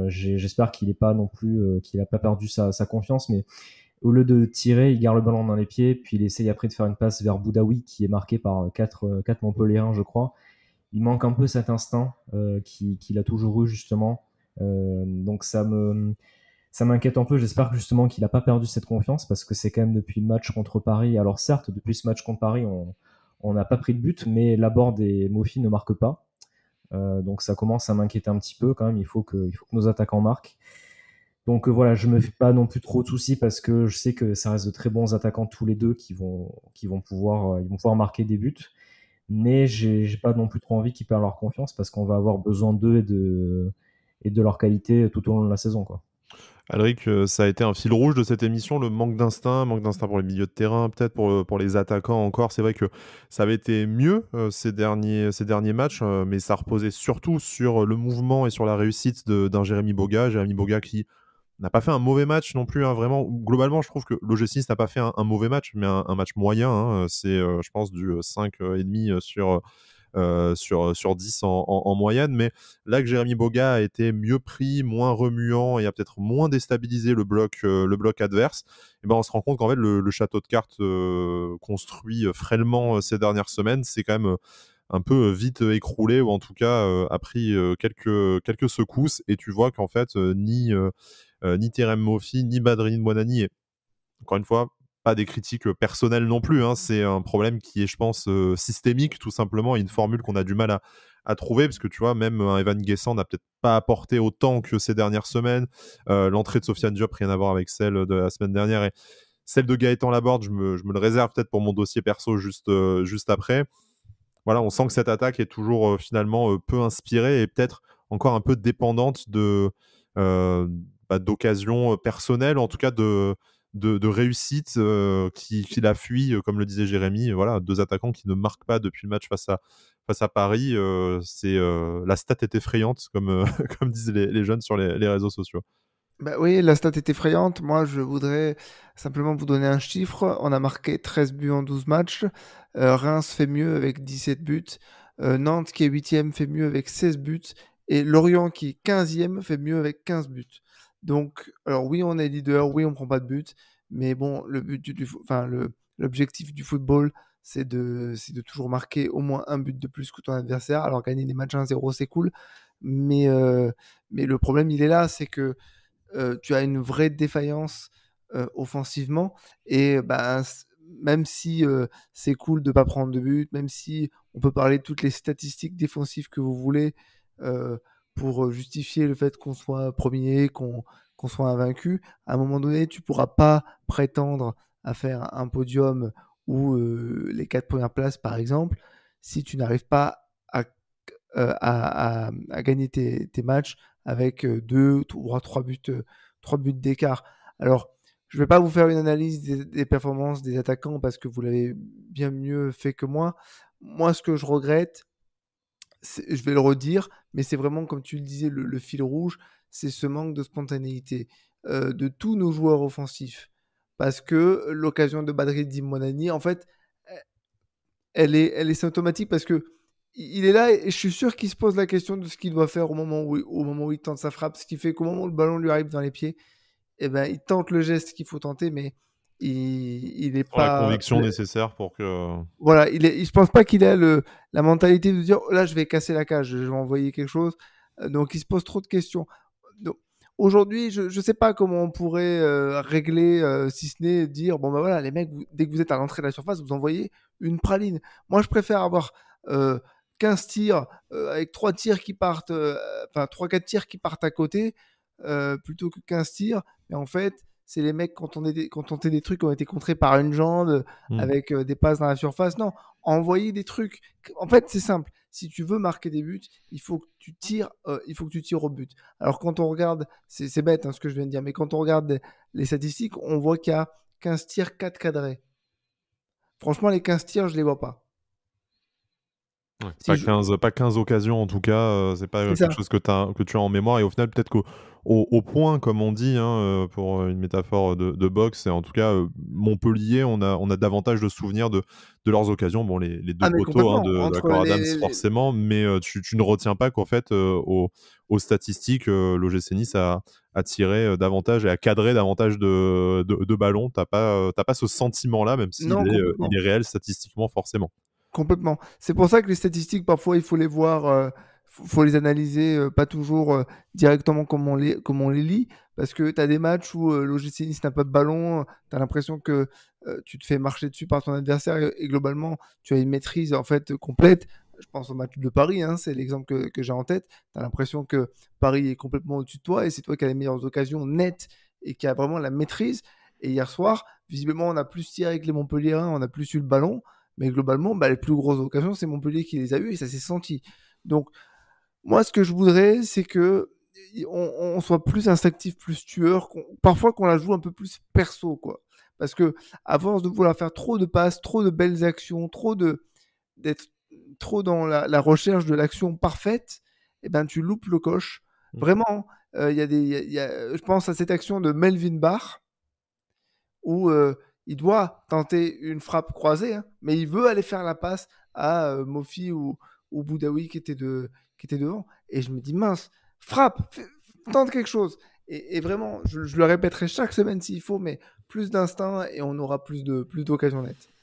S2: J'espère qu'il n'est pas non plus qu'il n'a pas perdu sa confiance, mais au lieu de tirer, il garde le ballon dans les pieds, puis il essaye après de faire une passe vers Boudaoui qui est marqué par quatre Montpelliérains, je crois. Il manque un peu cet instinct qu'il a toujours eu justement. Donc ça m'inquiète un peu. J'espère justement qu'il n'a pas perdu cette confiance parce que c'est quand même depuis le match contre Paris. Alors certes, depuis ce match contre Paris, on n'a pas pris de but, mais Laborde et Mofi ne marquent pas. Donc ça commence à m'inquiéter un petit peu quand même. Il faut que nos attaquants marquent. Donc voilà, je me fais pas non plus trop de soucis parce que je sais que ça reste de très bons attaquants tous les deux ils vont pouvoir marquer des buts. Mais j'ai pas non plus trop envie qu'ils perdent leur confiance parce qu'on va avoir besoin d'eux et de leur qualité tout au long de la saison, quoi.
S1: Alric, ça a été un fil rouge de cette émission, le manque d'instinct pour les milieux de terrain, peut-être pour les attaquants encore. C'est vrai que ça avait été mieux ces derniers matchs, mais ça reposait surtout sur le mouvement et sur la réussite d'un Jérémy Boga. Jérémy Boga qui n'a pas fait un mauvais match non plus, hein, vraiment. Globalement, je trouve que l'OGC Nice n'a pas fait un mauvais match, mais un match moyen. Hein. C'est, je pense, du 5,5 sur 10 en moyenne. Mais là que Jérémy Boga a été mieux pris, moins remuant et a peut-être moins déstabilisé le bloc adverse, et ben on se rend compte qu'en fait, le château de cartes construit frêlement ces dernières semaines, c'est quand même un peu vite écroulé ou en tout cas a pris quelques secousses. Et tu vois qu'en fait, ni Terem Moffi, ni Badrine Buonanni, et encore une fois, pas des critiques personnelles non plus, hein, c'est un problème qui est, je pense, systémique, tout simplement, et une formule qu'on a du mal à trouver, parce que tu vois, même un Evan Guessant n'a peut-être pas apporté autant que ces dernières semaines. L'entrée de Sofiane Diop, rien à voir avec celle de la semaine dernière, et celle de Gaëtan Laborde, je me le réserve peut-être pour mon dossier perso juste après. Voilà, on sent que cette attaque est toujours finalement peu inspirée et peut-être encore un peu dépendante d'occasions personnelles, en tout cas de réussite qui la fuit, comme le disait Jérémy. Voilà, deux attaquants qui ne marquent pas depuis le match face à Paris. La stat est effrayante, comme, comme disent les jeunes sur les réseaux sociaux.
S3: Bah oui, la stat est effrayante. Moi, je voudrais simplement vous donner un chiffre. On a marqué 13 buts en 12 matchs. Reims fait mieux avec 17 buts. Nantes, qui est 8e, fait mieux avec 16 buts. Et Lorient, qui est 15e, fait mieux avec 15 buts. Donc, alors oui, on est leader, oui, on prend pas de but. Mais bon, l'objectif du football, c'est de toujours marquer au moins un but de plus que ton adversaire. Alors, gagner des matchs 1-0, c'est cool. Mais le problème, il est là, c'est que tu as une vraie défaillance offensivement et même si c'est cool de ne pas prendre de but, même si on peut parler de toutes les statistiques défensives que vous voulez pour justifier le fait qu'on soit premier, qu'on soit invaincu, à un moment donné, tu ne pourras pas prétendre à faire un podium ou les 4 premières places, par exemple, si tu n'arrives pas à gagner tes matchs avec 2 ou 3 buts, 3 buts d'écart. Alors, je ne vais pas vous faire une analyse des performances des attaquants parce que vous l'avez bien mieux fait que moi. Moi, ce que je regrette, je vais le redire, mais c'est vraiment, comme tu le disais, le fil rouge, c'est ce manque de spontanéité de tous nos joueurs offensifs. Parce que l'occasion de Badreddine Monani, en fait, elle est symptomatique parce que il est là et je suis sûr qu'il se pose la question de ce qu'il doit faire au moment où il tente sa frappe, ce qui fait qu'au moment où le ballon lui arrive dans les pieds, eh ben, il tente le geste qu'il faut tenter, mais il est
S1: Sans la
S3: pas...
S1: conviction nécessaire pour que...
S3: Voilà, je pense pas qu'il ait la mentalité de dire, oh, là, je vais casser la cage, je vais envoyer quelque chose. Donc, il se pose trop de questions. Donc, aujourd'hui, je ne sais pas comment on pourrait régler, si ce n'est dire, bon, ben voilà, les mecs, dès que vous êtes à l'entrée de la surface, vous envoyez une praline. Moi, je préfère avoir 15 tirs avec 3 tirs qui partent, enfin, 3-4 tirs qui partent à côté, plutôt que 15 tirs. Mais en fait, c'est les mecs quand on est des trucs qui ont été contrés par une jambe avec des passes dans la surface. Non, envoyer des trucs. En fait, c'est simple. Si tu veux marquer des buts, il faut que tu tires au but. Alors quand on regarde, c'est bête ce que je viens de dire, mais quand on regarde les statistiques, on voit qu'il y a 15 tirs, 4 cadrés. Franchement, les 15 tirs, je les vois pas.
S1: Ouais, pas 15 occasions en tout cas, c'est pas
S3: C'est
S1: quelque
S3: ça.
S1: chose que tu as en mémoire et au final peut-être qu'au point comme on dit pour une métaphore de boxe et en tout cas, Montpellier on a davantage de souvenirs de leurs occasions. Bon les 2
S3: Ah mais
S1: poteaux
S3: complètement.
S1: de
S3: Entre
S1: Cor Adams forcément, mais tu ne retiens pas qu'en fait, aux statistiques, l'OGC Nice a tiré davantage et a cadré davantage de ballons. Tu as pas ce sentiment-là même s'il
S3: Non, complètement.
S1: il est réel statistiquement forcément.
S3: Complètement. C'est pour ça que les statistiques, parfois, il faut les voir, faut les analyser, pas toujours directement comme on les lit, parce que tu as des matchs où l'OGC Nice n'a pas de ballon, tu as l'impression que tu te fais marcher dessus par ton adversaire et globalement, tu as une maîtrise en fait complète. Je pense au match de Paris, c'est l'exemple que j'ai en tête. Tu as l'impression que Paris est complètement au-dessus de toi et c'est toi qui as les meilleures occasions nettes et qui a vraiment la maîtrise. Et hier soir, visiblement, on a plus tiré avec les Montpelliérains, on a plus eu le ballon. Mais globalement, les plus grosses occasions, c'est Montpellier qui les a eues et ça s'est senti. Donc, moi, ce que je voudrais, c'est que on soit plus instinctif, plus tueur, parfois qu'on la joue un peu plus perso, quoi. Parce que à force de vouloir faire trop de passes, trop de belles actions, d'être trop dans la recherche de l'action parfaite, eh ben tu loupes le coche. Vraiment, je pense à cette action de Melvin Barr où il doit tenter une frappe croisée, mais il veut aller faire la passe à Mofi ou Boudaoui qui était devant. Et je me dis, mince, frappe, tente quelque chose. Et vraiment, je le répéterai chaque semaine s'il faut, mais plus d'instinct et on aura plus d'occasions nettes.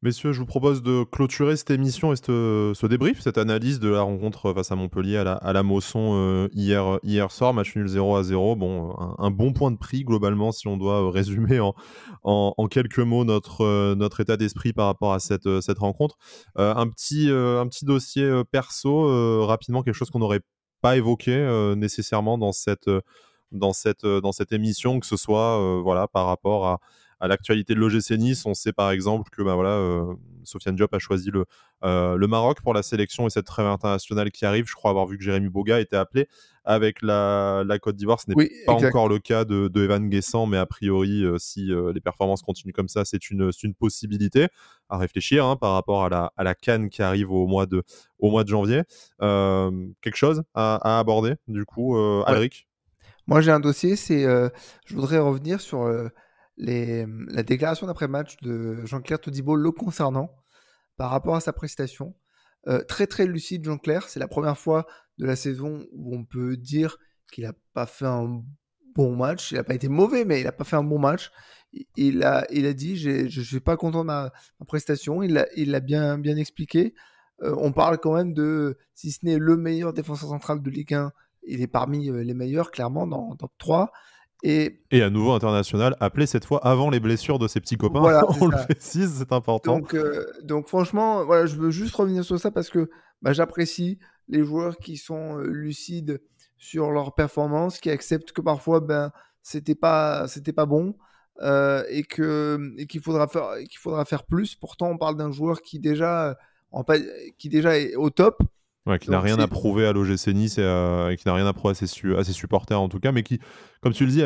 S1: Messieurs, je vous propose de clôturer cette émission et ce débrief, cette analyse de la rencontre face à Montpellier à la Mosson hier soir, match nul 0-0. Bon, un bon point de prix globalement si on doit résumer en quelques mots notre état d'esprit par rapport à cette rencontre. Un petit dossier perso, rapidement, quelque chose qu'on n'aurait pas évoqué nécessairement dans cette émission, que ce soit voilà, par rapport à l'actualité de l'OGC Nice. On sait par exemple que Sofiane Diop a choisi le Maroc pour la sélection et cette trêve internationale qui arrive. Je crois avoir vu que Jérémy Boga était appelé avec la Côte d'Ivoire. Ce n'est pas encore le cas de Evan Guessant, mais a priori, si les performances continuent comme ça, c'est une possibilité à réfléchir par rapport à la CAN qui arrive au mois de janvier. Quelque chose à aborder du coup, Alric?
S3: Moi j'ai un dossier, je voudrais revenir sur la déclaration d'après-match de Jean-Claire Todibo le concernant par rapport à sa prestation. Très très lucide Jean-Claire, c'est la première fois de la saison où on peut dire qu'il n'a pas fait un bon match. Il n'a pas été mauvais, mais il n'a pas fait un bon match. Il a dit je ne suis pas content de ma prestation. Il l'a bien expliqué. On parle quand même de, si ce n'est le meilleur défenseur central de Ligue 1, il est parmi les meilleurs, clairement, dans top 3. Et
S1: à nouveau international, appelé cette fois avant les blessures de ses petits copains.
S3: Voilà,
S1: on le précise, c'est important.
S3: Donc franchement, voilà, je veux juste revenir sur ça parce que j'apprécie les joueurs qui sont lucides sur leur performance, qui acceptent que parfois c'était pas bon. et qu'il faudra faire plus. Pourtant, on parle d'un joueur qui déjà est au top.
S1: Ouais, qui n'a rien à prouver à l'OGC Nice et qui n'a rien à prouver à ses supporters en tout cas, mais qui, comme tu le dis,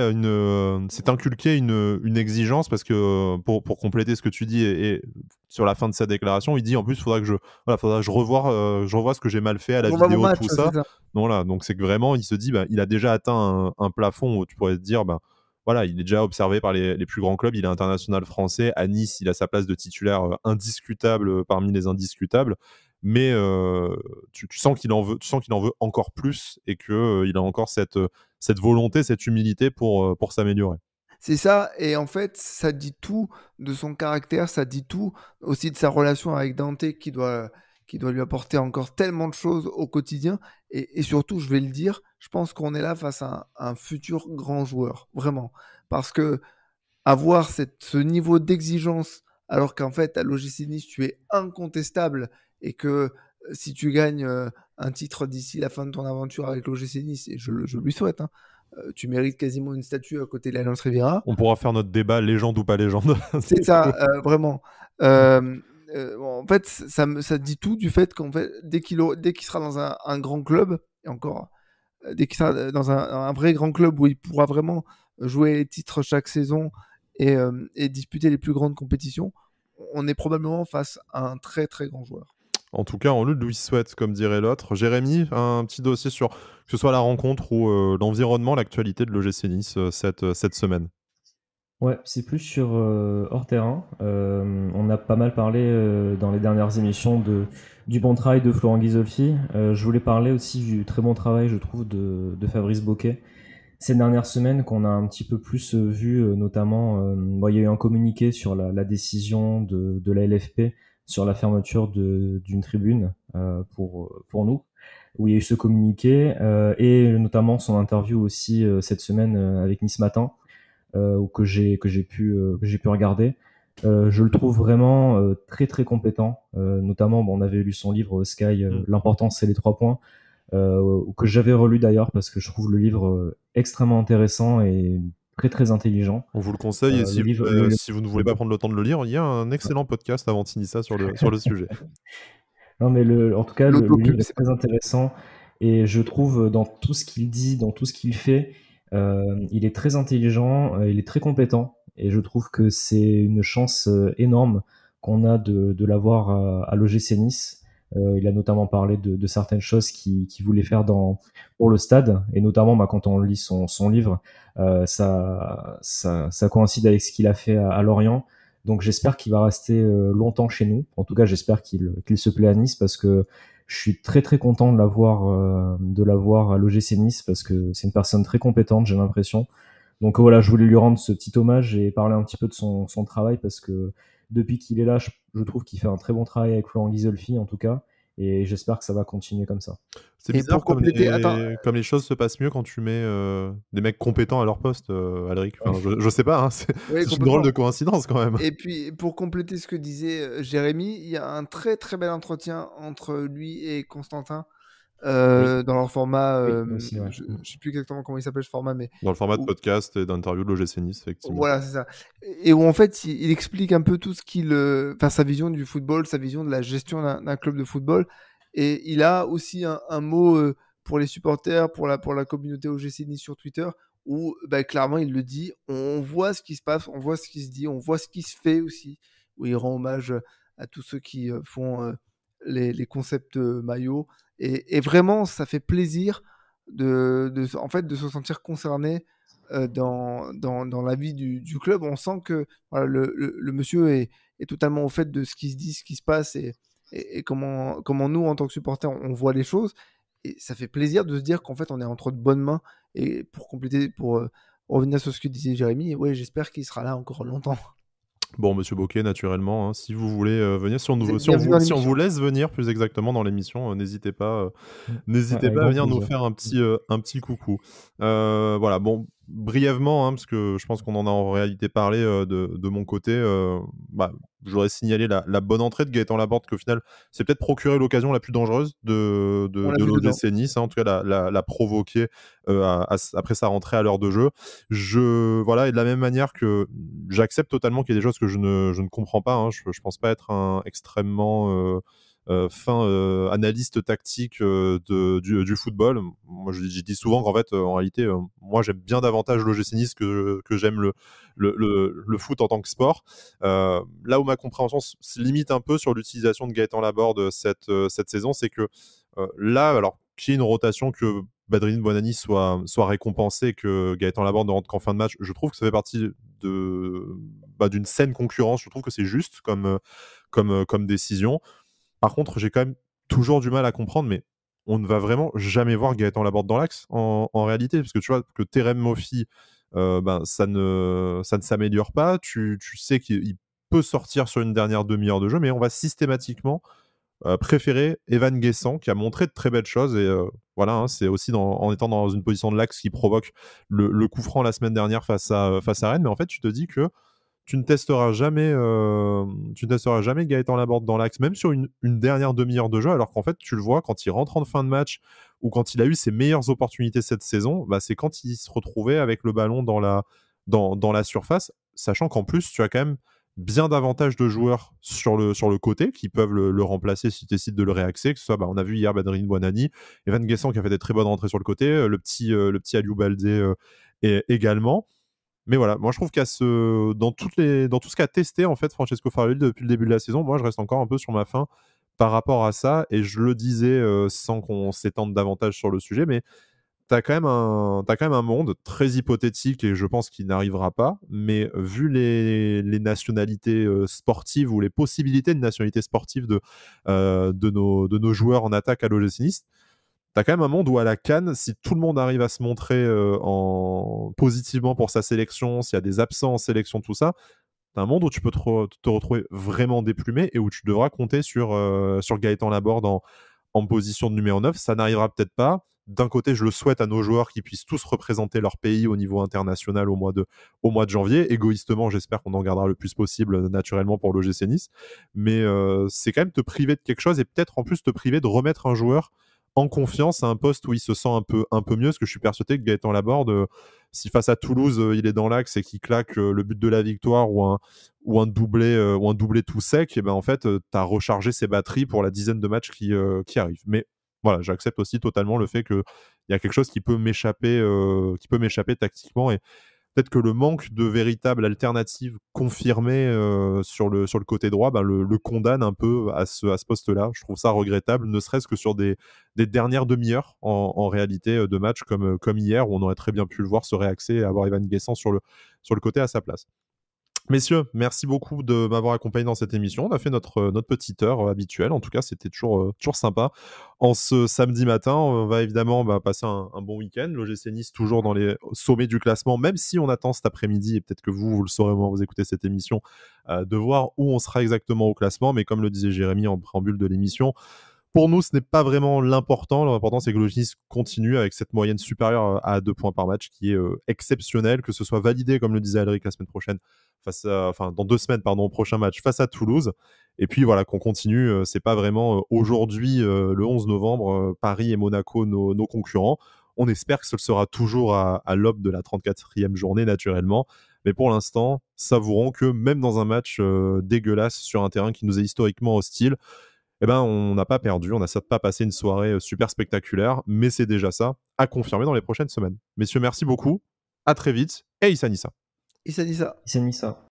S1: s'est inculqué une exigence parce que pour compléter ce que tu dis et sur la fin de sa déclaration, il dit en plus faudra que je revoie ce que j'ai mal fait à la vidéo, tout ça. Voilà, donc c'est que vraiment il se dit il a déjà atteint un plafond où tu pourrais te dire voilà, il est déjà observé par les plus grands clubs, il est international français, à Nice, il a sa place de titulaire indiscutable parmi les indiscutables. Mais tu sens qu'il en veut encore plus et qu'il a encore cette volonté, cette humilité pour s'améliorer.
S3: C'est ça, et en fait, ça dit tout de son caractère, ça dit tout aussi de sa relation avec Dante qui doit lui apporter encore tellement de choses au quotidien. Et surtout, je vais le dire, je pense qu'on est là face à un futur grand joueur, vraiment. Parce que avoir ce niveau d'exigence, alors qu'en fait, à l'OGC Nice, tu es incontestable et que si tu gagnes un titre d'ici la fin de ton aventure avec l'OGC Nice, et je lui souhaite, tu mérites quasiment une statue à côté de l'Alliance Riviera.
S1: On pourra faire notre débat légende ou pas légende.
S3: C'est ça, vraiment. En fait, ça dit tout du fait qu'en fait, dès qu'il sera dans un grand club, et encore, dès qu'il sera dans un vrai grand club où il pourra vraiment jouer les titres chaque saison et disputer les plus grandes compétitions, on est probablement face à un très très grand joueur.
S1: En tout cas, on lui souhaite, comme dirait l'autre. Jérémy, un petit dossier sur que ce soit la rencontre ou l'environnement, l'actualité de l'OGC Nice cette semaine.
S2: Ouais, c'est plus sur hors terrain. On a pas mal parlé dans les dernières émissions du bon travail de Florent Ghisolfi. Je voulais parler aussi du très bon travail, je trouve, de Fabrice Boquet. Ces dernières semaines qu'on a un petit peu plus vu, notamment, il y a eu un communiqué sur la décision de la LFP sur la fermeture d'une tribune pour nous, où il y a eu ce communiqué, et notamment son interview aussi cette semaine avec Nice Matin, que j'ai pu regarder. Je le trouve vraiment très très compétent, notamment on avait lu son livre Sky, L'important c'est les 3 points, que j'avais relu d'ailleurs parce que je trouve le livre extrêmement intéressant et très très intelligent.
S1: On vous le conseille, et si vous ne voulez pas prendre le temps de le lire, il y a un excellent podcast avant Tinissa sur le sujet.
S2: Non, mais en tout cas, le livre est très intéressant, et je trouve dans tout ce qu'il dit, dans tout ce qu'il fait, il est très intelligent, il est très compétent, et je trouve que c'est une chance énorme qu'on a de l'avoir à l'OGC Nice. Il a notamment parlé de certaines choses qu'il voulait faire pour le stade, et notamment quand on lit son livre, ça coïncide avec ce qu'il a fait à Lorient. Donc j'espère qu'il va rester longtemps chez nous. En tout cas, j'espère qu'il se plaît à Nice, parce que je suis très très content de l'avoir à l'OGC Nice, parce que c'est une personne très compétente, j'ai l'impression. Donc voilà, je voulais lui rendre ce petit hommage et parler un petit peu de son travail, parce que depuis qu'il est là, je trouve qu'il fait un très bon travail avec Florent Ghisolfi en tout cas, et j'espère que ça va continuer comme ça.
S1: C'est bizarre comme les choses se passent mieux quand tu mets des mecs compétents à leur poste, Alric. Enfin, je sais pas, c'est une drôle de coïncidence quand même.
S3: Et puis, pour compléter ce que disait Jérémy, il y a un très très bel entretien entre lui et Constantin dans leur format,
S2: aussi, ouais.
S3: je sais plus exactement comment il s'appelle ce format, mais
S1: dans le format de podcast et d'interview de l'OGC Nice, effectivement.
S3: Voilà, c'est ça. Et où en fait, il explique un peu tout ce enfin, sa vision du football, sa vision de la gestion d'un club de football. Et il a aussi un mot pour les supporters, pour la communauté OGC Nice sur Twitter, où clairement il le dit, on voit ce qui se passe, on voit ce qui se dit, on voit ce qui se fait aussi, où il rend hommage à tous ceux qui font les concepts maillots. Et vraiment, ça fait plaisir en fait, de se sentir concerné dans la vie du club. On sent que voilà, le monsieur est totalement au fait de ce qui se dit, ce qui se passe, et comment nous, en tant que supporters, on voit les choses. Et ça fait plaisir de se dire qu'en fait, on est entre de bonnes mains. Et pour compléter, pour revenir sur ce que disait Jérémy, ouais, j'espère qu'il sera là encore longtemps.
S1: Bon, monsieur Boquet, naturellement, si vous voulez venir, si on vous laisse venir plus exactement dans l'émission, n'hésitez pas à venir nous faire un petit coucou. Voilà, bon, brièvement, parce que je pense qu'on en a en réalité parlé de mon côté, je voudrais signaler la bonne entrée de Gaëtan Laborde, qu'au final, c'est peut-être procuré l'occasion la plus dangereuse
S3: On l'a
S1: de
S3: vu dedans.
S1: l'OGC Nice, en tout cas la provoquer après sa rentrée à l'heure de jeu. Voilà, et de la même manière que j'accepte totalement qu'il y a des choses que je ne comprends pas. Je pense pas être un extrêmement fin analyste tactique du football. Moi, je dis souvent qu'en fait, en réalité, moi, j'aime bien davantage l'OGC Nice que j'aime le foot en tant que sport. Là où ma compréhension se limite un peu sur l'utilisation de Gaëtan Laborde cette saison, c'est que là, alors qu'il y ait une rotation, que Badrine Buonanni soit récompensé et que Gaëtan Laborde ne rentre qu'en fin de match, je trouve que ça fait partie d'une saine concurrence. Je trouve que c'est juste comme décision. Par contre, j'ai quand même toujours du mal à comprendre, mais on ne va vraiment jamais voir Gaëtan Laborde dans l'axe en réalité, parce que tu vois que Terem Moffi, ça ne s'améliore pas. Tu sais qu'il peut sortir sur une dernière demi-heure de jeu, mais on va systématiquement préférer Evan Guessant, qui a montré de très belles choses. Et voilà, c'est aussi en étant dans une position de l'axe qui provoque le coup franc la semaine dernière face à Rennes. Mais en fait, tu te dis que tu ne testeras jamais Gaëtan Laborde dans l'axe, même sur une dernière demi-heure de jeu, alors qu'en fait, tu le vois, quand il rentre en fin de match ou quand il a eu ses meilleures opportunités cette saison, c'est quand il se retrouvait avec le ballon dans la surface, sachant qu'en plus, tu as quand même bien davantage de joueurs sur le côté qui peuvent le remplacer si tu décides de le réaxer, que ce soit, on a vu hier Badrine Buonanni, Evan Guessant qui a fait des très bonnes rentrées sur le côté, le petit Aliou Baldé également. Mais voilà, moi je trouve dans tout ce qu'a testé en fait Francesco Farulli depuis le début de la saison, moi je reste encore un peu sur ma faim par rapport à ça, et je le disais sans qu'on s'étende davantage sur le sujet, mais t'as quand même un monde très hypothétique et je pense qu'il n'arrivera pas, mais vu les nationalités sportives ou les possibilités de nationalités sportives de nos joueurs en attaque à l'OGC Nice, t'as quand même un monde où à la CAN, si tout le monde arrive à se montrer positivement pour sa sélection, s'il y a des absents en sélection, tout ça, t'as un monde où tu peux te retrouver vraiment déplumé et où tu devras compter sur Gaëtan Laborde en position de numéro 9. Ça n'arrivera peut-être pas. D'un côté, je le souhaite à nos joueurs qui puissent tous représenter leur pays au niveau international au mois de janvier. Égoïstement, j'espère qu'on en gardera le plus possible naturellement pour l'OGC Nice. Mais c'est quand même te priver de quelque chose et peut-être en plus te priver de remettre un joueur en confiance à un poste où il se sent un peu mieux, parce que je suis persuadé que Gaëtan Laborde, si face à Toulouse, il est dans l'axe et qu'il claque le but de la victoire ou un doublé tout sec, et en fait, tu as rechargé ses batteries pour la dizaine de matchs qui arrivent. Mais voilà, j'accepte aussi totalement le fait qu'il y a quelque chose qui peut m'échapper tactiquement, et peut-être que le manque de véritables alternatives confirmées sur le côté droit le condamne un peu à ce poste-là. Je trouve ça regrettable, ne serait-ce que sur des dernières demi-heures en réalité de match comme hier, où on aurait très bien pu le voir se réaxer et avoir Evan Guessant sur le côté à sa place. Messieurs, merci beaucoup de m'avoir accompagné dans cette émission. On a fait notre petite heure habituelle. En tout cas, c'était toujours sympa. En ce samedi matin, on va évidemment passer un bon week-end. L'OGC Nice toujours dans les sommets du classement, même si on attend cet après-midi, et peut-être que vous le saurez au moment où vous écoutez cette émission, de voir où on sera exactement au classement. Mais comme le disait Jérémy en préambule de l'émission, pour nous, ce n'est pas vraiment l'important. L'important, c'est que l'OGC Nice continue avec cette moyenne supérieure à 2 points par match, qui est exceptionnelle, que ce soit validé, comme le disait Alric, la semaine prochaine, dans 2 semaines, au prochain match face à Toulouse. Et puis voilà, qu'on continue. C'est pas vraiment aujourd'hui, le 11 novembre, Paris et Monaco, nos concurrents. On espère que ce sera toujours à l'aube de la 34e journée, naturellement. Mais pour l'instant, savourons que même dans un match dégueulasse sur un terrain qui nous est historiquement hostile, on n'a pas perdu, on n'a certes pas passé une soirée super spectaculaire, mais c'est déjà ça, à confirmer dans les prochaines semaines. Messieurs, merci beaucoup, à très vite, et Issa Nissa.
S3: Issa Nissa.
S2: C'est mis ça.